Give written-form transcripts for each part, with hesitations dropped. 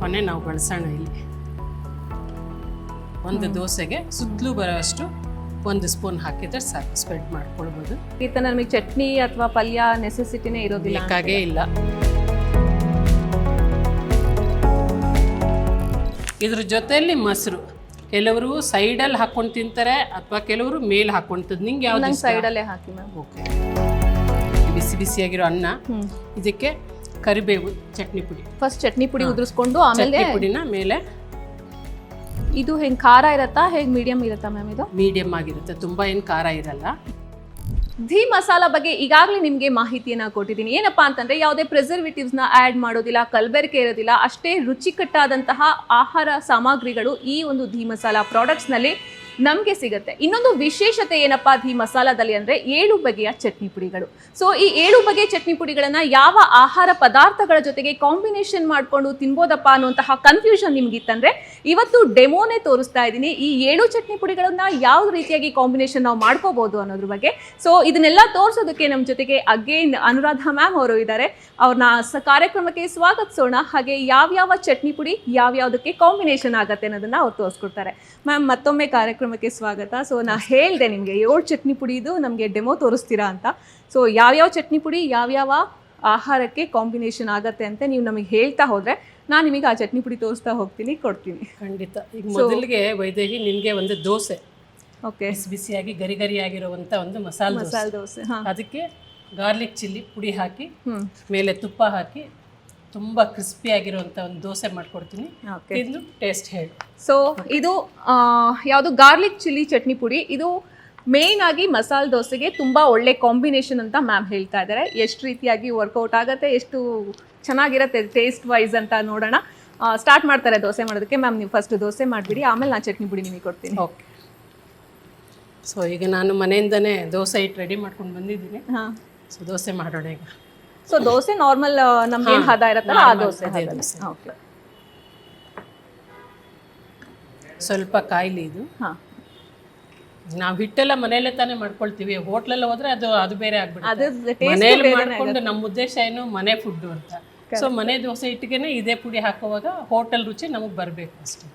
ತುಪ್ಪನೇ ನಾವು ಬಳಸೋಣ ಇಲ್ಲಿ. ಒಂದು ದೋಸೆಗೆ ಸುತ್ತಲೂ ಬರೋಷ್ಟು 1 ಸ್ಪೂನ್ ಹಾಕಿದ್ರೆ ಸಾಕು, ಸ್ಪ್ರೆಡ್ ಮಾಡ್ಕೊಳ್ಬೋದು. ಈ ತರ ನಮಗೆ ಚಟ್ನಿ ಅಥವಾ ಪಲ್ಯ ನೆಸೆಸಿಟಿನೇ ಇರೋದಿಲ್ಲ, ಬೇಕಾಗೇ ಇಲ್ಲ. ಇದ್ರ ಜೊತೆಯಲ್ಲಿ ಮೊಸರು, ಕೆಲವರು ಸೈಡಲ್ಲಿ ಹಾಕೊಂಡು ತಿಂತಾರೆ ಅಥವಾ ಕೆಲವರು ಮೇಲೆ ಹಾಕೊಂಡು ನಿಂಗೆ ಯಾವ್ದು ಸೈಡಲ್ಲೇ ಹಾಕಿ ಮ್ಯಾಮ್. ಓಕೆ. ಬಿಸಿ ಬಿಸಿಯಾಗಿರೋ ಅನ್ನ, ಇದಕ್ಕೆ ಕರಿಬೇವು, ಚಟ್ನಿ ಪುಡಿ, ಫಸ್ಟ್ ಚಟ್ನಿ ಪುಡಿ ಉದುರಿಸ್ಕೊಂಡು ಆಮೇಲೆ ಪುಡಿನ ಮೇಲೆ. ಇದು ಹೆಂಗ್ ಖಾರ ಇರತ್ತಾ, ಹೇಗ್ ಮೀಡಿಯಂ ಇರತ್ತಾ ಮ್ಯಾಮ್? ಇದು ಮೀಡಿಯಂ ಆಗಿರುತ್ತೆ, ತುಂಬಾ ಏನು ಖಾರ ಇರಲ್ಲ. ಘೀ ಮಸಾಲ ಬಗ್ಗೆ ಈಗಾಗಲೇ ನಿಮಗೆ ಮಾಹಿತಿಯನ್ನ ಕೊಟ್ಟಿದ್ದೀನಿ. ಏನಪ್ಪಾ ಅಂತಂದ್ರೆ ಯಾವುದೇ ಪ್ರಿಸರ್ವೇಟಿವ್ಸ್ ನ ಆಡ್ ಮಾಡೋದಿಲ್ಲ, ಕಲಬೆರಕೆ ಇರೋದಿಲ್ಲ, ಅಷ್ಟೇ ರುಚಿಕಟ್ಟಾದಂತಹ ಆಹಾರ ಸಾಮಗ್ರಿಗಳು ಈ ಒಂದು ಘೀ ಮಸಾಲ ಪ್ರಾಡಕ್ಟ್ಸ್ ನಲ್ಲಿ ನಮಗೆ ಸಿಗುತ್ತೆ. ಇನ್ನೊಂದು ವಿಶೇಷತೆ ಏನಪ್ಪಾ ಘೀ ಮಸಾಲದಲ್ಲಿ ಅಂದ್ರೆ 7 ಬಗೆಯ ಚಟ್ನಿ ಪುಡಿಗಳು. ಸೊ ಈ 7 ಬಗೆಯ ಚಟ್ನಿ ಪುಡಿಗಳನ್ನ ಯಾವ ಆಹಾರ ಪದಾರ್ಥಗಳ ಜೊತೆಗೆ ಕಾಂಬಿನೇಷನ್ ಮಾಡ್ಕೊಂಡು ತಿನ್ಬೋದಪ್ಪ ಅನ್ನುವಂತಹ ಕನ್ಫ್ಯೂಷನ್ ನಿಮ್ಗಿತ್ತಂದ್ರೆ ಇವತ್ತು ಡೆಮೋನೇ ತೋರಿಸ್ತಾ ಇದ್ದೀನಿ. ಈ 7 ಚಟ್ನಿ ಪುಡಿಗಳನ್ನ ಯಾವ ರೀತಿಯಾಗಿ ಕಾಂಬಿನೇಷನ್ ನಾವು ಮಾಡ್ಕೋಬಹುದು ಅನ್ನೋದ್ರ ಬಗ್ಗೆ. ಸೊ ಇದನ್ನೆಲ್ಲ ತೋರಿಸೋದಕ್ಕೆ ನಮ್ಮ ಜೊತೆಗೆ ಅಗೇನ್ ಅನುರಾಧ ಮ್ಯಾಮ್ ಅವರು ಇದ್ದಾರೆ. ಅವ್ರನ್ನ ಕಾರ್ಯಕ್ರಮಕ್ಕೆ ಸ್ವಾಗತಿಸೋಣ. ಹಾಗೆ ಯಾವ್ಯಾವ ಚಟ್ನಿ ಪುಡಿ ಯಾವ್ಯಾವ್ದಕ್ಕೆ ಕಾಂಬಿನೇಷನ್ ಆಗತ್ತೆ ಅನ್ನೋದನ್ನ ಅವ್ರು ತೋರಿಸ್ಕೊಡ್ತಾರೆ. ಮ್ಯಾಮ್ ಮತ್ತೊಮ್ಮೆ ಕಾರ್ಯಕ್ರಮಕ್ಕೆ ಸ್ವಾಗತ. ಸೊ ನಾ ಹೇಳಿದೆ ನಿಮಗೆ 7 ಚಟ್ನಿ ಪುಡಿದು ನಮಗೆ ಡೆಮೋ ತೋರಿಸ್ತೀರಾ ಅಂತ. ಸೊ ಯಾವ್ಯಾವ ಚಟ್ನಿ ಪುಡಿ ಯಾವ್ಯಾವ ಆಹಾರಕ್ಕೆ ಕಾಂಬಿನೇಷನ್ ಆಗತ್ತೆ ಅಂತ ನೀವು ನಮಗೆ ಹೇಳ್ತಾ ಹೋದ್ರೆ ನಾನು ನಿಮಗೆ ಆ ಚಟ್ನಿ ಪುಡಿ ತೋರಿಸ್ತಾ ಹೋಗ್ತೀನಿ, ಕೊಡ್ತೀನಿ. ಖಂಡಿತ. ಈಗ ಮೊದಲಿಗೆ ವೈದೇಹಿ ನಿನಗೆ ಒಂದು ದೋಸೆ, ಓಕೆ, ಬಿಸಿಯಾಗಿ ಗರಿ ಗರಿ ಆಗಿರುವಂತ ಒಂದು ಮಸಾಲೆ ದೋಸೆ. ಅದಕ್ಕೆ ಗಾರ್ಲಿಕ್ ಚಿಲ್ಲಿ ಪುಡಿ ಹಾಕಿ ಮೇಲೆ ತುಪ್ಪ ಹಾಕಿ ತುಂಬಾ ಕ್ರಿಸ್ಪಿ ಆಗಿರುವಂತ ಒಂದು ದೋಸೆ ಮಾಡ್ಕೊಡ್ತೀನಿ. ತಿಂದು ಟೇಸ್ಟ್ ಹೇಳು. ಸೊ ಇದು ಯಾವುದು ಗಾರ್ಲಿಕ್ ಚಿಲ್ಲಿ ಚಟ್ನಿ ಪುಡಿ. ಇದು ಮೇನ್ ಆಗಿ ಮಸಾಲೆ ದೋಸೆಗೆ ತುಂಬಾ ಒಳ್ಳೆ ಕಾಂಬಿನೇಷನ್ ಅಂತ ಮ್ಯಾಮ್ ಹೇಳ್ತಾ ಇದ್ದಾರೆ. ಎಷ್ಟು ರೀತಿಯಾಗಿ ವರ್ಕೌಟ್ ಆಗುತ್ತೆ, ಎಷ್ಟು ಚೆನ್ನಾಗಿರುತ್ತೆ ಟೇಸ್ಟ್ ವೈಸ್ ಅಂತ ನೋಡೋಣ. ಸ್ಟಾರ್ಟ್ ಮಾಡ್ತಾರೆ ದೋಸೆ ಮಾಡೋದಕ್ಕೆ. ಮ್ಯಾಮ್ ನೀವು ಫಸ್ಟ್ ದೋಸೆ ಮಾಡಿಬಿಡಿ, ಆಮೇಲೆ ನಾನು ಚಟ್ನಿ ಪುಡಿ ನಿಮಗೆ ಕೊಡ್ತೀನಿ. ಓಕೆ. ಸೊ ಈಗ ನಾನು ಮನೆಯಿಂದನೇ ದೋಸೆ ಹಿಟ್ಟು ರೆಡಿ ಮಾಡ್ಕೊಂಡು ಬಂದಿದ್ದೀನಿ. ಸೊ ದೋಸೆ ಮಾಡೋಣ ಈಗ. ಸೊ ದೋಸೆ ನಾರ್ಮಲ್ ನಮ್ಗೆ ಏನು ಹದ ಇರುತ್ತಲ್ಲ ಆ ದೋಸೆ. ಓಕೆ. ಸ್ವಲ್ಪ ಕಾಯಿಲಿ ಇದು. ನಾವು ಹಿಟ್ಟೆಲ್ಲ ಮನೆಯಲ್ಲೇ ತಾನೇ ಮಾಡ್ಕೊಳ್ತೀವಿ. ಹೋಟ್ಲೆಲ್ಲ ಹೋದ್ರೆ ಅದು ಬೇರೆ ಆಗ್ಬಿಡುತ್ತೆ. ಮನೆಯಲ್ಲಿ ಮಾಡ್ಕೊಂಡು ನಮ್ಮ ಉದ್ದೇಶ ಏನು ಮನೆ ಫುಡ್ ಅಂತ. ಸೊ ಮನೆ ದೋಸೆ ಹಿಟ್ಟಿಗೆನೆ ಇದೇ ಪುಡಿ ಹಾಕುವಾಗ ಹೋಟೆಲ್ ರುಚಿ ನಮಗೆ ಬರಬೇಕು ಅಷ್ಟೇ.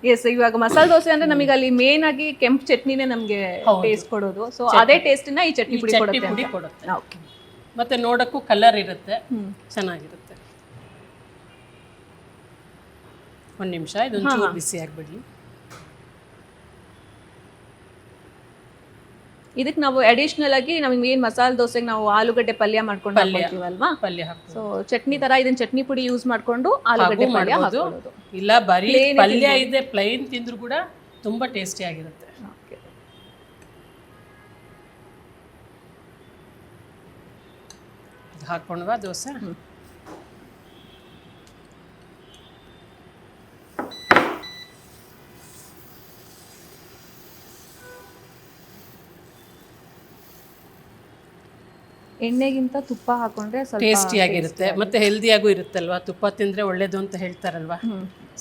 ಎಸ್, ಇವಾಗ ಮಸಾಲೆ ದೋಸೆ ಅಂದ್ರೆ ನಮಗೆ ಅಲ್ಲಿ ಮೇನ್ ಆಗಿ ಕೆಂಪು ಚಟ್ನಿನೇ ನಮಗೆ ಟೇಸ್ಟ್ ಕೊಡೋದು. ಸೊ ಅದೇ ಟೇಸ್ಟ್ನ ಈ ಚಟ್ನಿ ಪುಡಿ ಕೊಡುತ್ತೆ. ಓಕೆ. ಮತ್ತೆ ನೋಡಕ್ಕೂ ಕಲರ್ ಇರುತ್ತೆ, ಚೆನ್ನಾಗಿರುತ್ತೆ. ಒಂದು ನಿಮಿಷ ಇದೊಂದು ಚೂರು ಬಿಸಿ ಆಗ್ಬಿಡ್ಲಿ. ಇದಕ್ಕೆ ನಾವು ಅಡಿಷನಲ್ ಆಗಿ ನಮಗೆ ಏನು ಮಸಾಲೆ ದೋಸೆಗೆ ನಾವು ಆಲೂಗಡ್ಡೆ ಪಲ್ಯ ಮಾಡ್ಕೊಂಡು ಹಾಕ್ತೀವಲ್ವಾ, ಪಲ್ಯ ಹಾಕ್ತೀವಿ. ಸೊ ಚಟ್ನಿ ತರ ಇದನ್ನ ಚಟ್ನಿ ಪುಡಿ ಯೂಸ್ ಮಾಡ್ಕೊಂಡು ಆಲೂಗಡ್ಡೆ ಪಲ್ಯ ಹಾಕೋದು. ಇಲ್ಲ ಬರೀ ಪಲ್ಯ ಇದೆ ಪ್ಲೈನ್ ತಿಂದ್ರು ಕೂಡ ತುಂಬಾ ಟೇಸ್ಟಿ ಆಗಿರುತ್ತೆ. ಹಾಕೊಂಡ್ವಾ ದೋಸೆ. ಎಣ್ಣೆಗಿಂತ ತುಪ್ಪ ಹಾಕೊಂಡ್ರೆ ಸ್ವಲ್ಪ ಟೇಸ್ಟಿಯಾಗಿರುತ್ತೆ, ಮತ್ತೆ ಹೆಲ್ದಿಯಾಗೂ ಇರುತ್ತಲ್ವಾ. ತುಪ್ಪ ತಿಂದರೆ ಒಳ್ಳೇದು ಅಂತ ಹೇಳ್ತಾರಲ್ವಾ.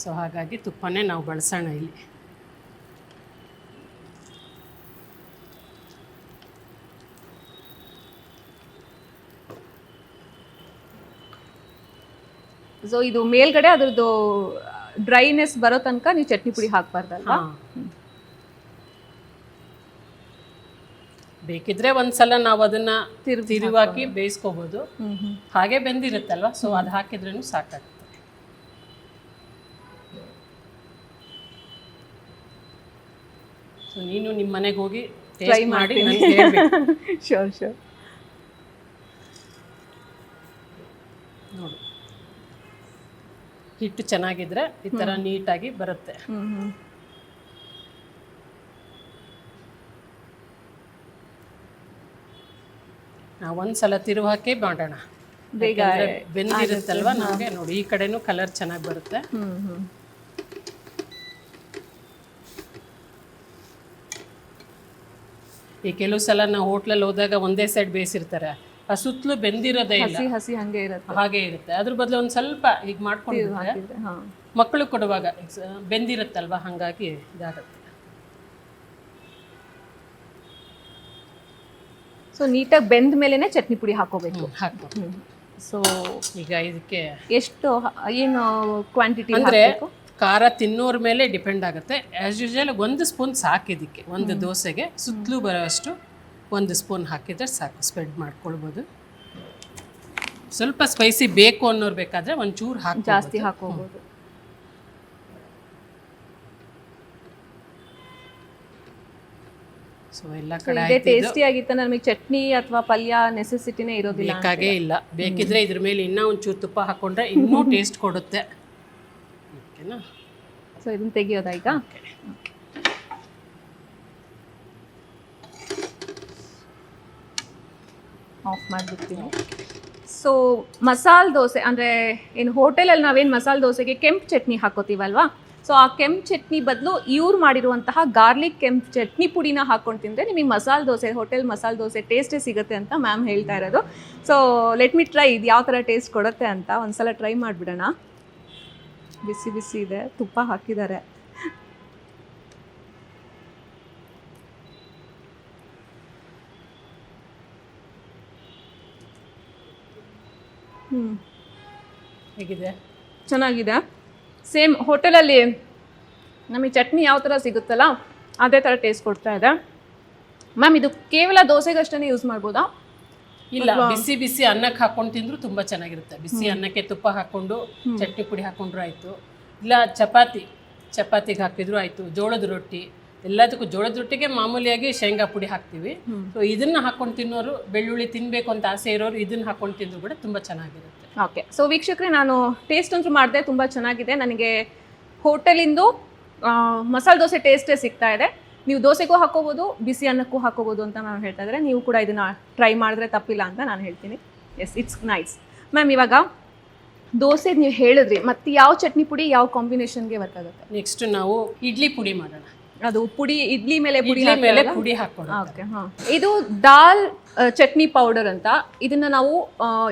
ಸೊ ಹಾಗಾಗಿ ತುಪ್ಪನೇ ನಾವು ಬಳಸೋಣ ಇಲ್ಲಿ. ಸೊ ಇದು ಮೇಲ್ಗಡೆ ಅದ್ರದ್ದು ಡ್ರೈನೆಸ್ ಬರೋ ತನಕ ನೀವು ಚಟ್ನಿ ಪುಡಿ ಹಾಕ್ಬಾರ್ದಲ್ವಾ. ಬೇಕಿದ್ರೆ ಒಂದ್ಸಲ ನಾವು ಅದನ್ನ ತಿರುವಾಕಿ ಬೇಯಿಸ್ಕೋಬಹುದು. ಹಾಗೆ ಬೆಂದಿರುತ್ತಲ್ವಾ, ಸೊ ಅದು ಹಾಕಿದ್ರೂ ಸಾಕಾಗುತ್ತೆ. ಸೊ ನೀನು ನಿಮ್ಮ ಮನೆಗೆ ಹೋಗಿ ಟ್ರೈ ಮಾಡಿ ಶೋರ್ ಶೋರ್. ನೋಡು, ಹಿಟ್ಟು ಚೆನ್ನಾಗಿದ್ರೆ ಈ ತರ ನೀಟಾಗಿ ಬರುತ್ತೆ. ನಾವು ಒಂದ್ಸಲ ತಿರುವು ಹಾಕಿ ಮಾಡೋಣ. ಬೇಗ ಬೆಂದಿರುತ್ತಲ್ವಾ ನಮಗೆ. ನೋಡಿ ಈ ಕಡೆನೂ ಕಲರ್ ಚೆನ್ನಾಗಿ ಬರುತ್ತೆ. ಈ ಕೆಲವು ಸಲ ನಾವು ಹೋಟ್ಲಲ್ಲಿ ಹೋದಾಗ ಒಂದೇ ಸೈಡ್ ಬೇಯಿಸಿರ್ತಾರೆ, ಆ ಸುತ್ತಲೂ ಬೆಂದಿರೋದೇ ಇಲ್ಲ, ಹಸಿ ಹಾಗೆ ಇರುತ್ತೆ. ಅದ್ರ ಬದಲು ಒಂದು ಸ್ವಲ್ಪ ಈಗ ಮಾಡ್ಕೊಂಡು ಮಕ್ಕಳು ಕೊಡುವಾಗ ಬೆಂದಿರುತ್ತಲ್ವಾ, ಹಾಗಾಗಿ ಇದಾಗುತ್ತೆ. ಸೊ ನೀಟಾಗಿ ಬೆಂದ ಮೇಲೆನೆ ಚಟ್ನಿ ಪುಡಿ ಹಾಕೋಬೇಕು. ಸೊ ಈಗ ಇದಕ್ಕೆ ಎಷ್ಟು ಏನು ಕ್ವಾಂಟಿಟಿ ಅಂದರೆ ಖಾರ ತಿನ್ನೋರ ಮೇಲೆ ಡಿಪೆಂಡ್ ಆಗುತ್ತೆ. ಆ್ಯಸ್ ಯೂಶುವಲ್ 1 ಸ್ಪೂನ್ ಸಾಕು ಇದಕ್ಕೆ, ಒಂದು ದೋಸೆಗೆ ಸುತ್ತಲೂ ಬರೋಷ್ಟು 1 ಸ್ಪೂನ್ ಹಾಕಿದರೆ ಸಾಕು, ಸ್ಪ್ರೆಡ್ ಮಾಡ್ಕೊಳ್ಬೋದು. ಸ್ವಲ್ಪ ಸ್ಪೈಸಿ ಬೇಕು ಅನ್ನೋರು ಬೇಕಾದರೆ ಒಂಚೂರು ಜಾಸ್ತಿ ಹಾಕೋಬೋದು. ಸೊ ಎಲ್ಲ ಕಡೆ ಇದೇ ಟೇಸ್ಟಿ ಆಗಿತ್ತ, ನಮಗೆ ಚಟ್ನಿ ಅಥವಾ ಪಲ್ಯ ನೆಸೆಸಿಟಿನೇ ಇರೋದಿಲ್ಲ. ಬೇಕಾಗೇ ಇಲ್ಲ. ಬೇಕಿದ್ರೆ ಇದ್ರ ಮೇಲೆ ಇನ್ನೂ ಒಂಚೂರು ತುಪ್ಪ ಹಾಕೊಂಡ್ರೆ ಇನ್ನೂ ಟೇಸ್ಟ್ ಕೊಡುತ್ತೆ. ಓಕೆನಾ? ಸೊ ಇದನ್ನ ತೆಗಿಯೋದಾ ಈಗ? ಆಫ್ ಮಾಡಿಬಿಡ್ತೀನಿ. ಸೊ ಮಸಾಲೆ ದೋಸೆ ಅಂದರೆ ಏನು ಹೋಟೆಲಲ್ಲಿ ನಾವೇನು ಮಸಾಲೆ ದೋಸೆಗೆ ಕೆಂಪು ಚಟ್ನಿ ಹಾಕೋತೀವಲ್ವಾ, ಸೊ ಆ ಕೆಂಪು ಚಟ್ನಿ ಬದಲು ಇವ್ರು ಮಾಡಿರುವಂತಹ ಗಾರ್ಲಿಕ್ ಕೆಂಪು ಚಟ್ನಿ ಪುಡಿನ ಹಾಕ್ಕೊಂಡು ತಿಂದರೆ ನಿಮಗೆ ಮಸಾಲೆ ದೋಸೆ, ಹೋಟೆಲ್ ಮಸಾಲೆ ದೋಸೆ ಟೇಸ್ಟೇ ಸಿಗುತ್ತೆ ಅಂತ ಮ್ಯಾಮ್ ಹೇಳ್ತಾ ಇರೋದು. ಸೊ ಲೆಟ್ ಮಿ ಟ್ರೈ ಇದು ಯಾವ ಥರ ಟೇಸ್ಟ್ ಕೊಡುತ್ತೆ ಅಂತ ಒಂದ್ಸಲ ಟ್ರೈ ಮಾಡಿಬಿಡೋಣ. ಬಿಸಿ ಬಿಸಿ ಇದೆ, ತುಪ್ಪ ಹಾಕಿದ್ದಾರೆ. ಹೇಗಿದೆ? ಚೆನ್ನಾಗಿದೆ. ಸೇಮ್ ಹೋಟೆಲಲ್ಲಿ ನಮಗೆ ಚಟ್ನಿ ಯಾವ ಥರ ಸಿಗುತ್ತಲ್ಲ ಅದೇ ಥರ ಟೇಸ್ಟ್ ಕೊಡ್ತಾ ಇದೆ. ಮ್ಯಾಮ್ ಇದು ಕೇವಲ ದೋಸೆಗಷ್ಟೇ ಯೂಸ್ ಮಾಡ್ಬೋದಾ? ಇಲ್ಲ, ಬಿಸಿ ಬಿಸಿ ಅನ್ನಕ್ಕೆ ಹಾಕೊಂಡು ತಿಂದ್ರು ತುಂಬ ಚೆನ್ನಾಗಿರುತ್ತೆ. ಬಿಸಿ ಅನ್ನಕ್ಕೆ ತುಪ್ಪ ಹಾಕ್ಕೊಂಡು ಚಟ್ನಿ ಪುಡಿ ಹಾಕೊಂಡ್ರು ಆಯಿತು, ಇಲ್ಲ ಚಪಾತಿಗೆ ಹಾಕಿದ್ರು ಆಯಿತು, ಜೋಳದ ರೊಟ್ಟಿ ಎಲ್ಲದಕ್ಕೂ. ಜೋಳದ ರೊಟ್ಟಿಗೆ ಮಾಮೂಲಿಯಾಗಿ ಶೇಂಗಾ ಪುಡಿ ಹಾಕ್ತೀವಿ. ಸೊ ಇದನ್ನು ಹಾಕೊಂಡು ತಿನ್ನೋರು, ಬೆಳ್ಳುಳ್ಳಿ ತಿನ್ನಬೇಕು ಅಂತ ಆಸೆ ಇರೋರು ಇದನ್ನು ಹಾಕೊಂಡು ತಿಂದ್ರು ಕೂಡ ತುಂಬ ಚೆನ್ನಾಗಿರುತ್ತೆ. ಓಕೆ, ಸೊ ವೀಕ್ಷಕರೇ, ನಾನು ಟೇಸ್ಟ್ ಅಂತೂ ಮಾಡಿದೆ, ತುಂಬ ಚೆನ್ನಾಗಿದೆ. ನನಗೆ ಹೋಟೆಲಿಂದು ಮಸಾಲೆ ದೋಸೆ ಟೇಸ್ಟೇ ಸಿಗ್ತಾ ಇದೆ. ನೀವು ದೋಸೆಗೂ ಹಾಕೋಬೋದು, ಬಿಸಿ ಅನ್ನಕ್ಕೂ ಹಾಕೋಬೋದು ಅಂತ ನಾನು ಹೇಳ್ತಾ ಇದ್ದಾರೆ. ನೀವು ಕೂಡ ಇದನ್ನು ಟ್ರೈ ಮಾಡಿದ್ರೆ ತಪ್ಪಿಲ್ಲ ಅಂತ ನಾನು ಹೇಳ್ತೀನಿ. S, it's nice. ಮ್ಯಾಮ್ ಇವಾಗ ದೋಸೆ ನೀವು ಹೇಳಿದ್ರಿ, ಮತ್ತು ಯಾವ ಚಟ್ನಿ ಪುಡಿ ಯಾವ ಕಾಂಬಿನೇಷನ್ಗೆ ವರ್ಕ್ ಆಗುತ್ತೆ? ನೆಕ್ಸ್ಟ್ ನಾವು ಇಡ್ಲಿ ಪುಡಿ ಮಾಡೋಣ. ಅದು ಪುಡಿ ಇಡ್ಲಿ ಮೇಲೆ ಪುಡಿ ಹಾಕೋಣ. ಓಕೆ, ಹಾಂ. ಇದು ದಾಲ್ ಚಟ್ನಿ ಪೌಡರ್ ಅಂತ, ಇದನ್ನ ನಾವು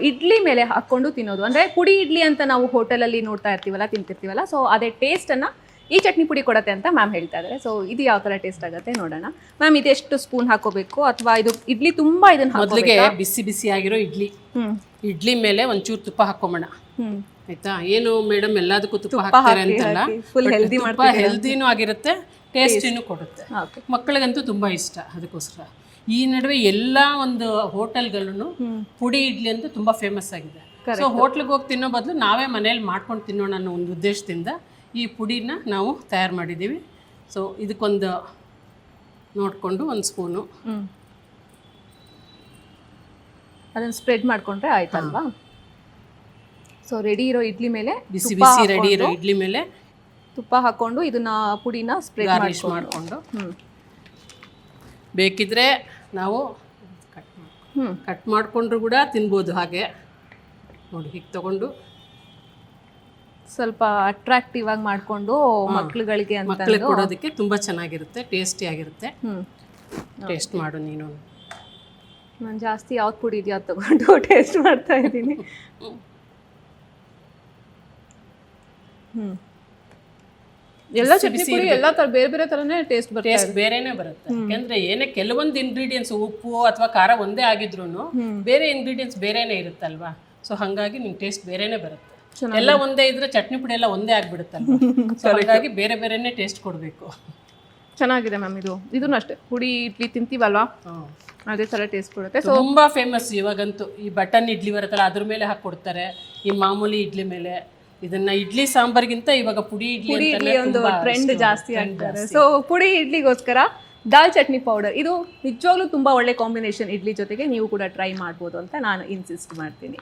ಇಡ್ಲಿ ಮೇಲೆ ಹಾಕ್ಕೊಂಡು ತಿನ್ನೋದು. ಅಂದರೆ ಪುಡಿ ಇಡ್ಲಿ ಅಂತ ನಾವು ಹೋಟೆಲಲ್ಲಿ ನೋಡ್ತಾ ಇರ್ತೀವಲ್ಲ, ತಿಂತಿರ್ತೀವಲ್ಲ, ಸೊ ಅದೇ ಟೇಸ್ಟನ್ನು ಈ ಚಟ್ನಿ ಪುಡಿ ಕೊಡುತ್ತೆ ಅಂತ ಮ್ಯಾಮ್ ಹೇಳ್ತಾ ಇದ್ದಾರೆ. ಸೊ ಇದು ಯಾವ ಥರ ಟೇಸ್ಟ್ ಆಗುತ್ತೆ ನೋಡೋಣ. ಮ್ಯಾಮ್ ಇದು ಎಷ್ಟು ಸ್ಪೂನ್ ಹಾಕೋಬೇಕು, ಅಥವಾ ಇದು ಇಡ್ಲಿ ತುಂಬ ಇದನ್ನ ಮೊದಲಿಗೆ ಬಿಸಿ ಬಿಸಿ ಆಗಿರೋ ಇಡ್ಲಿ ಮೇಲೆ ಒಂಚೂರು ತುಪ್ಪ ಹಾಕೋಣ. ಆಯ್ತಾ? ಏನು ಮೇಡಮ್ ಎಲ್ಲದಕ್ಕೂ ತುಪ್ಪ ಹಾಕ್ತಾರೆ ಅಂತಲ್ಲ, ಹೆಲ್ದಿನೂ ಆಗಿರುತ್ತೆ, ಟೇಸ್ಟಿನೂ ಕೊಡುತ್ತೆ. ಮಕ್ಕಳಿಗಂತೂ ತುಂಬ ಇಷ್ಟ. ಅದಕ್ಕೋಸ್ಕರ ಈ ನಡುವೆ ಎಲ್ಲ ಒಂದು ಹೋಟೆಲ್ಗಳೂ ಪುಡಿ ಇಡ್ಲಿ ಅಂತೂ ತುಂಬ ಫೇಮಸ್ ಆಗಿದೆ. ಸೊ ಹೋಟ್ಲಿಗೆ ಹೋಗಿ ತಿನ್ನೋ ಬದಲು ನಾವೇ ಮನೇಲಿ ಮಾಡ್ಕೊಂಡು ತಿನ್ನೋಣ ಅನ್ನೋ ಒಂದು ಉದ್ದೇಶದಿಂದ ಈ ಪುಡಿನ ನಾವು ತಯಾರು ಮಾಡಿದ್ದೀವಿ. ಸೊ ಇದಕ್ಕೊಂದು ನೋಡಿಕೊಂಡು 1 ಸ್ಪೂನು ಅದನ್ನು ಸ್ಪ್ರೆಡ್ ಮಾಡಿಕೊಂಡ್ರೆ ಆಯ್ತಲ್ವಾ? ಸೊ ರೆಡಿ ಇರೋ ಇಡ್ಲಿ ಮೇಲೆ ಬಿಸಿ ಬಿಸಿ ರೆಡಿ ಇರೋ ಇಡ್ಲಿ ಮೇಲೆ ತುಪ್ಪ ಹಾಕ್ಕೊಂಡು ಇದನ್ನ ಪುಡಿನ ಸ್ಪ್ರೆಡ್ ಮಾಡಿಕೊಂಡು ಬೇಕಿದ್ರೆ ನಾವು ಕಟ್ ಮಾಡಿಕೊಂಡ್ರು ಕೂಡ ತಿನ್ಬೋದು. ಹಾಗೆ ನೋಡಿ, ಹೀಗೆ ತಗೊಂಡು ಸ್ವಲ್ಪ ಅಟ್ರಾಕ್ಟಿವ್ ಆಗಿ ಮಾಡಿಕೊಂಡು ಮಕ್ಕಳಿಗೆ ಕೊಡೋದಕ್ಕೆ ತುಂಬ ಚೆನ್ನಾಗಿರುತ್ತೆ, ಟೇಸ್ಟಿ ಆಗಿರುತ್ತೆ. ಟೇಸ್ಟ್ ಮಾಡು ನೀನು. ನಾನು ಜಾಸ್ತಿ ಯಾವ್ದು ಪುಡಿ ಇದೆಯೋ ಅದು ತಗೊಂಡು ಟೇಸ್ಟ್ ಮಾಡ್ತಾ ಇದ್ದೀನಿ. ಎಲ್ಲ ಚಟ್ನಿ ಪುಡಿ ಎಲ್ಲ ತರ ಬೇರೆ ಬೇರೆ ತರನೇ ಟೇಸ್ಟ್ ಬೇರೆನೇ ಬರುತ್ತೆ. ಯಾಕಂದ್ರೆ ಏನೇ ಕೆಲವೊಂದು ಇಂಗ್ರೀಡಿಯೆಂಟ್ಸ್ ಉಪ್ಪು ಅಥವಾ ಖಾರ ಒಂದೇ ಆಗಿದ್ರು ಬೇರೆ ಇಂಗ್ರೀಡಿಯೆಂಟ್ಸ್ ಬೇರೆನೇ ಇರುತ್ತಲ್ವಾ. ಸೊ ಹಾಗಾಗಿ ನಿಮ್ಗೆ ಟೇಸ್ಟ್ ಬೇರೆನೇ ಬರುತ್ತೆ. ಎಲ್ಲ ಒಂದೇ ಇದ್ರೆ ಚಟ್ನಿ ಪುಡಿ ಎಲ್ಲ ಒಂದೇ ಆಗ್ಬಿಡುತ್ತಲ್ವಾ. ಸೊ ಹಾಗಾಗಿ ಬೇರೆ ಬೇರೆನೇ ಟೇಸ್ಟ್ ಕೊಡಬೇಕು. ಚೆನ್ನಾಗಿದೆ ಮ್ಯಾಮ್. ಇದನ್ನು ಅಷ್ಟೇ ಪುಡಿ ಇಡ್ಲಿ ತಿಂತೀವಲ್ವಾ, ಅದೇ ಥರ ಟೇಸ್ಟ್ ಕೊಡುತ್ತೆ. ತುಂಬ ಫೇಮಸ್ ಇವಾಗಂತೂ. ಈ ಬಟನ್ ಇಡ್ಲಿ ಬರುತ್ತಲ್ಲ ಅದ್ರ ಮೇಲೆ ಹಾಕ್ಕೊಡ್ತಾರೆ, ಈ ಮಾಮೂಲಿ ಇಡ್ಲಿ ಮೇಲೆ. ಇದನ್ನ ಇಡ್ಲಿ ಸಾಂಬಾರ್ಗಿಂತ ಇವಾಗ ಪುಡಿ ಇಡ್ಲಿ ಒಂದು ಟ್ರೆಂಡ್ ಜಾಸ್ತಿ ಆಗ್ತಾರೆ. ಸೊ ಪುಡಿ ಇಡ್ಲಿಗೋಸ್ಕರ ದಾಲ್ ಚಟ್ನಿ ಪೌಡರ್ ಇದು ನಿಜವಾಗ್ಲೂ ತುಂಬ ಒಳ್ಳೆ ಕಾಂಬಿನೇಷನ್ ಇಡ್ಲಿ ಜೊತೆಗೆ. ನೀವು ಕೂಡ ಟ್ರೈ ಮಾಡ್ಬೋದು ಅಂತ ನಾನು ಇನ್ಸಿಸ್ಟ್ ಮಾಡ್ತೀನಿ.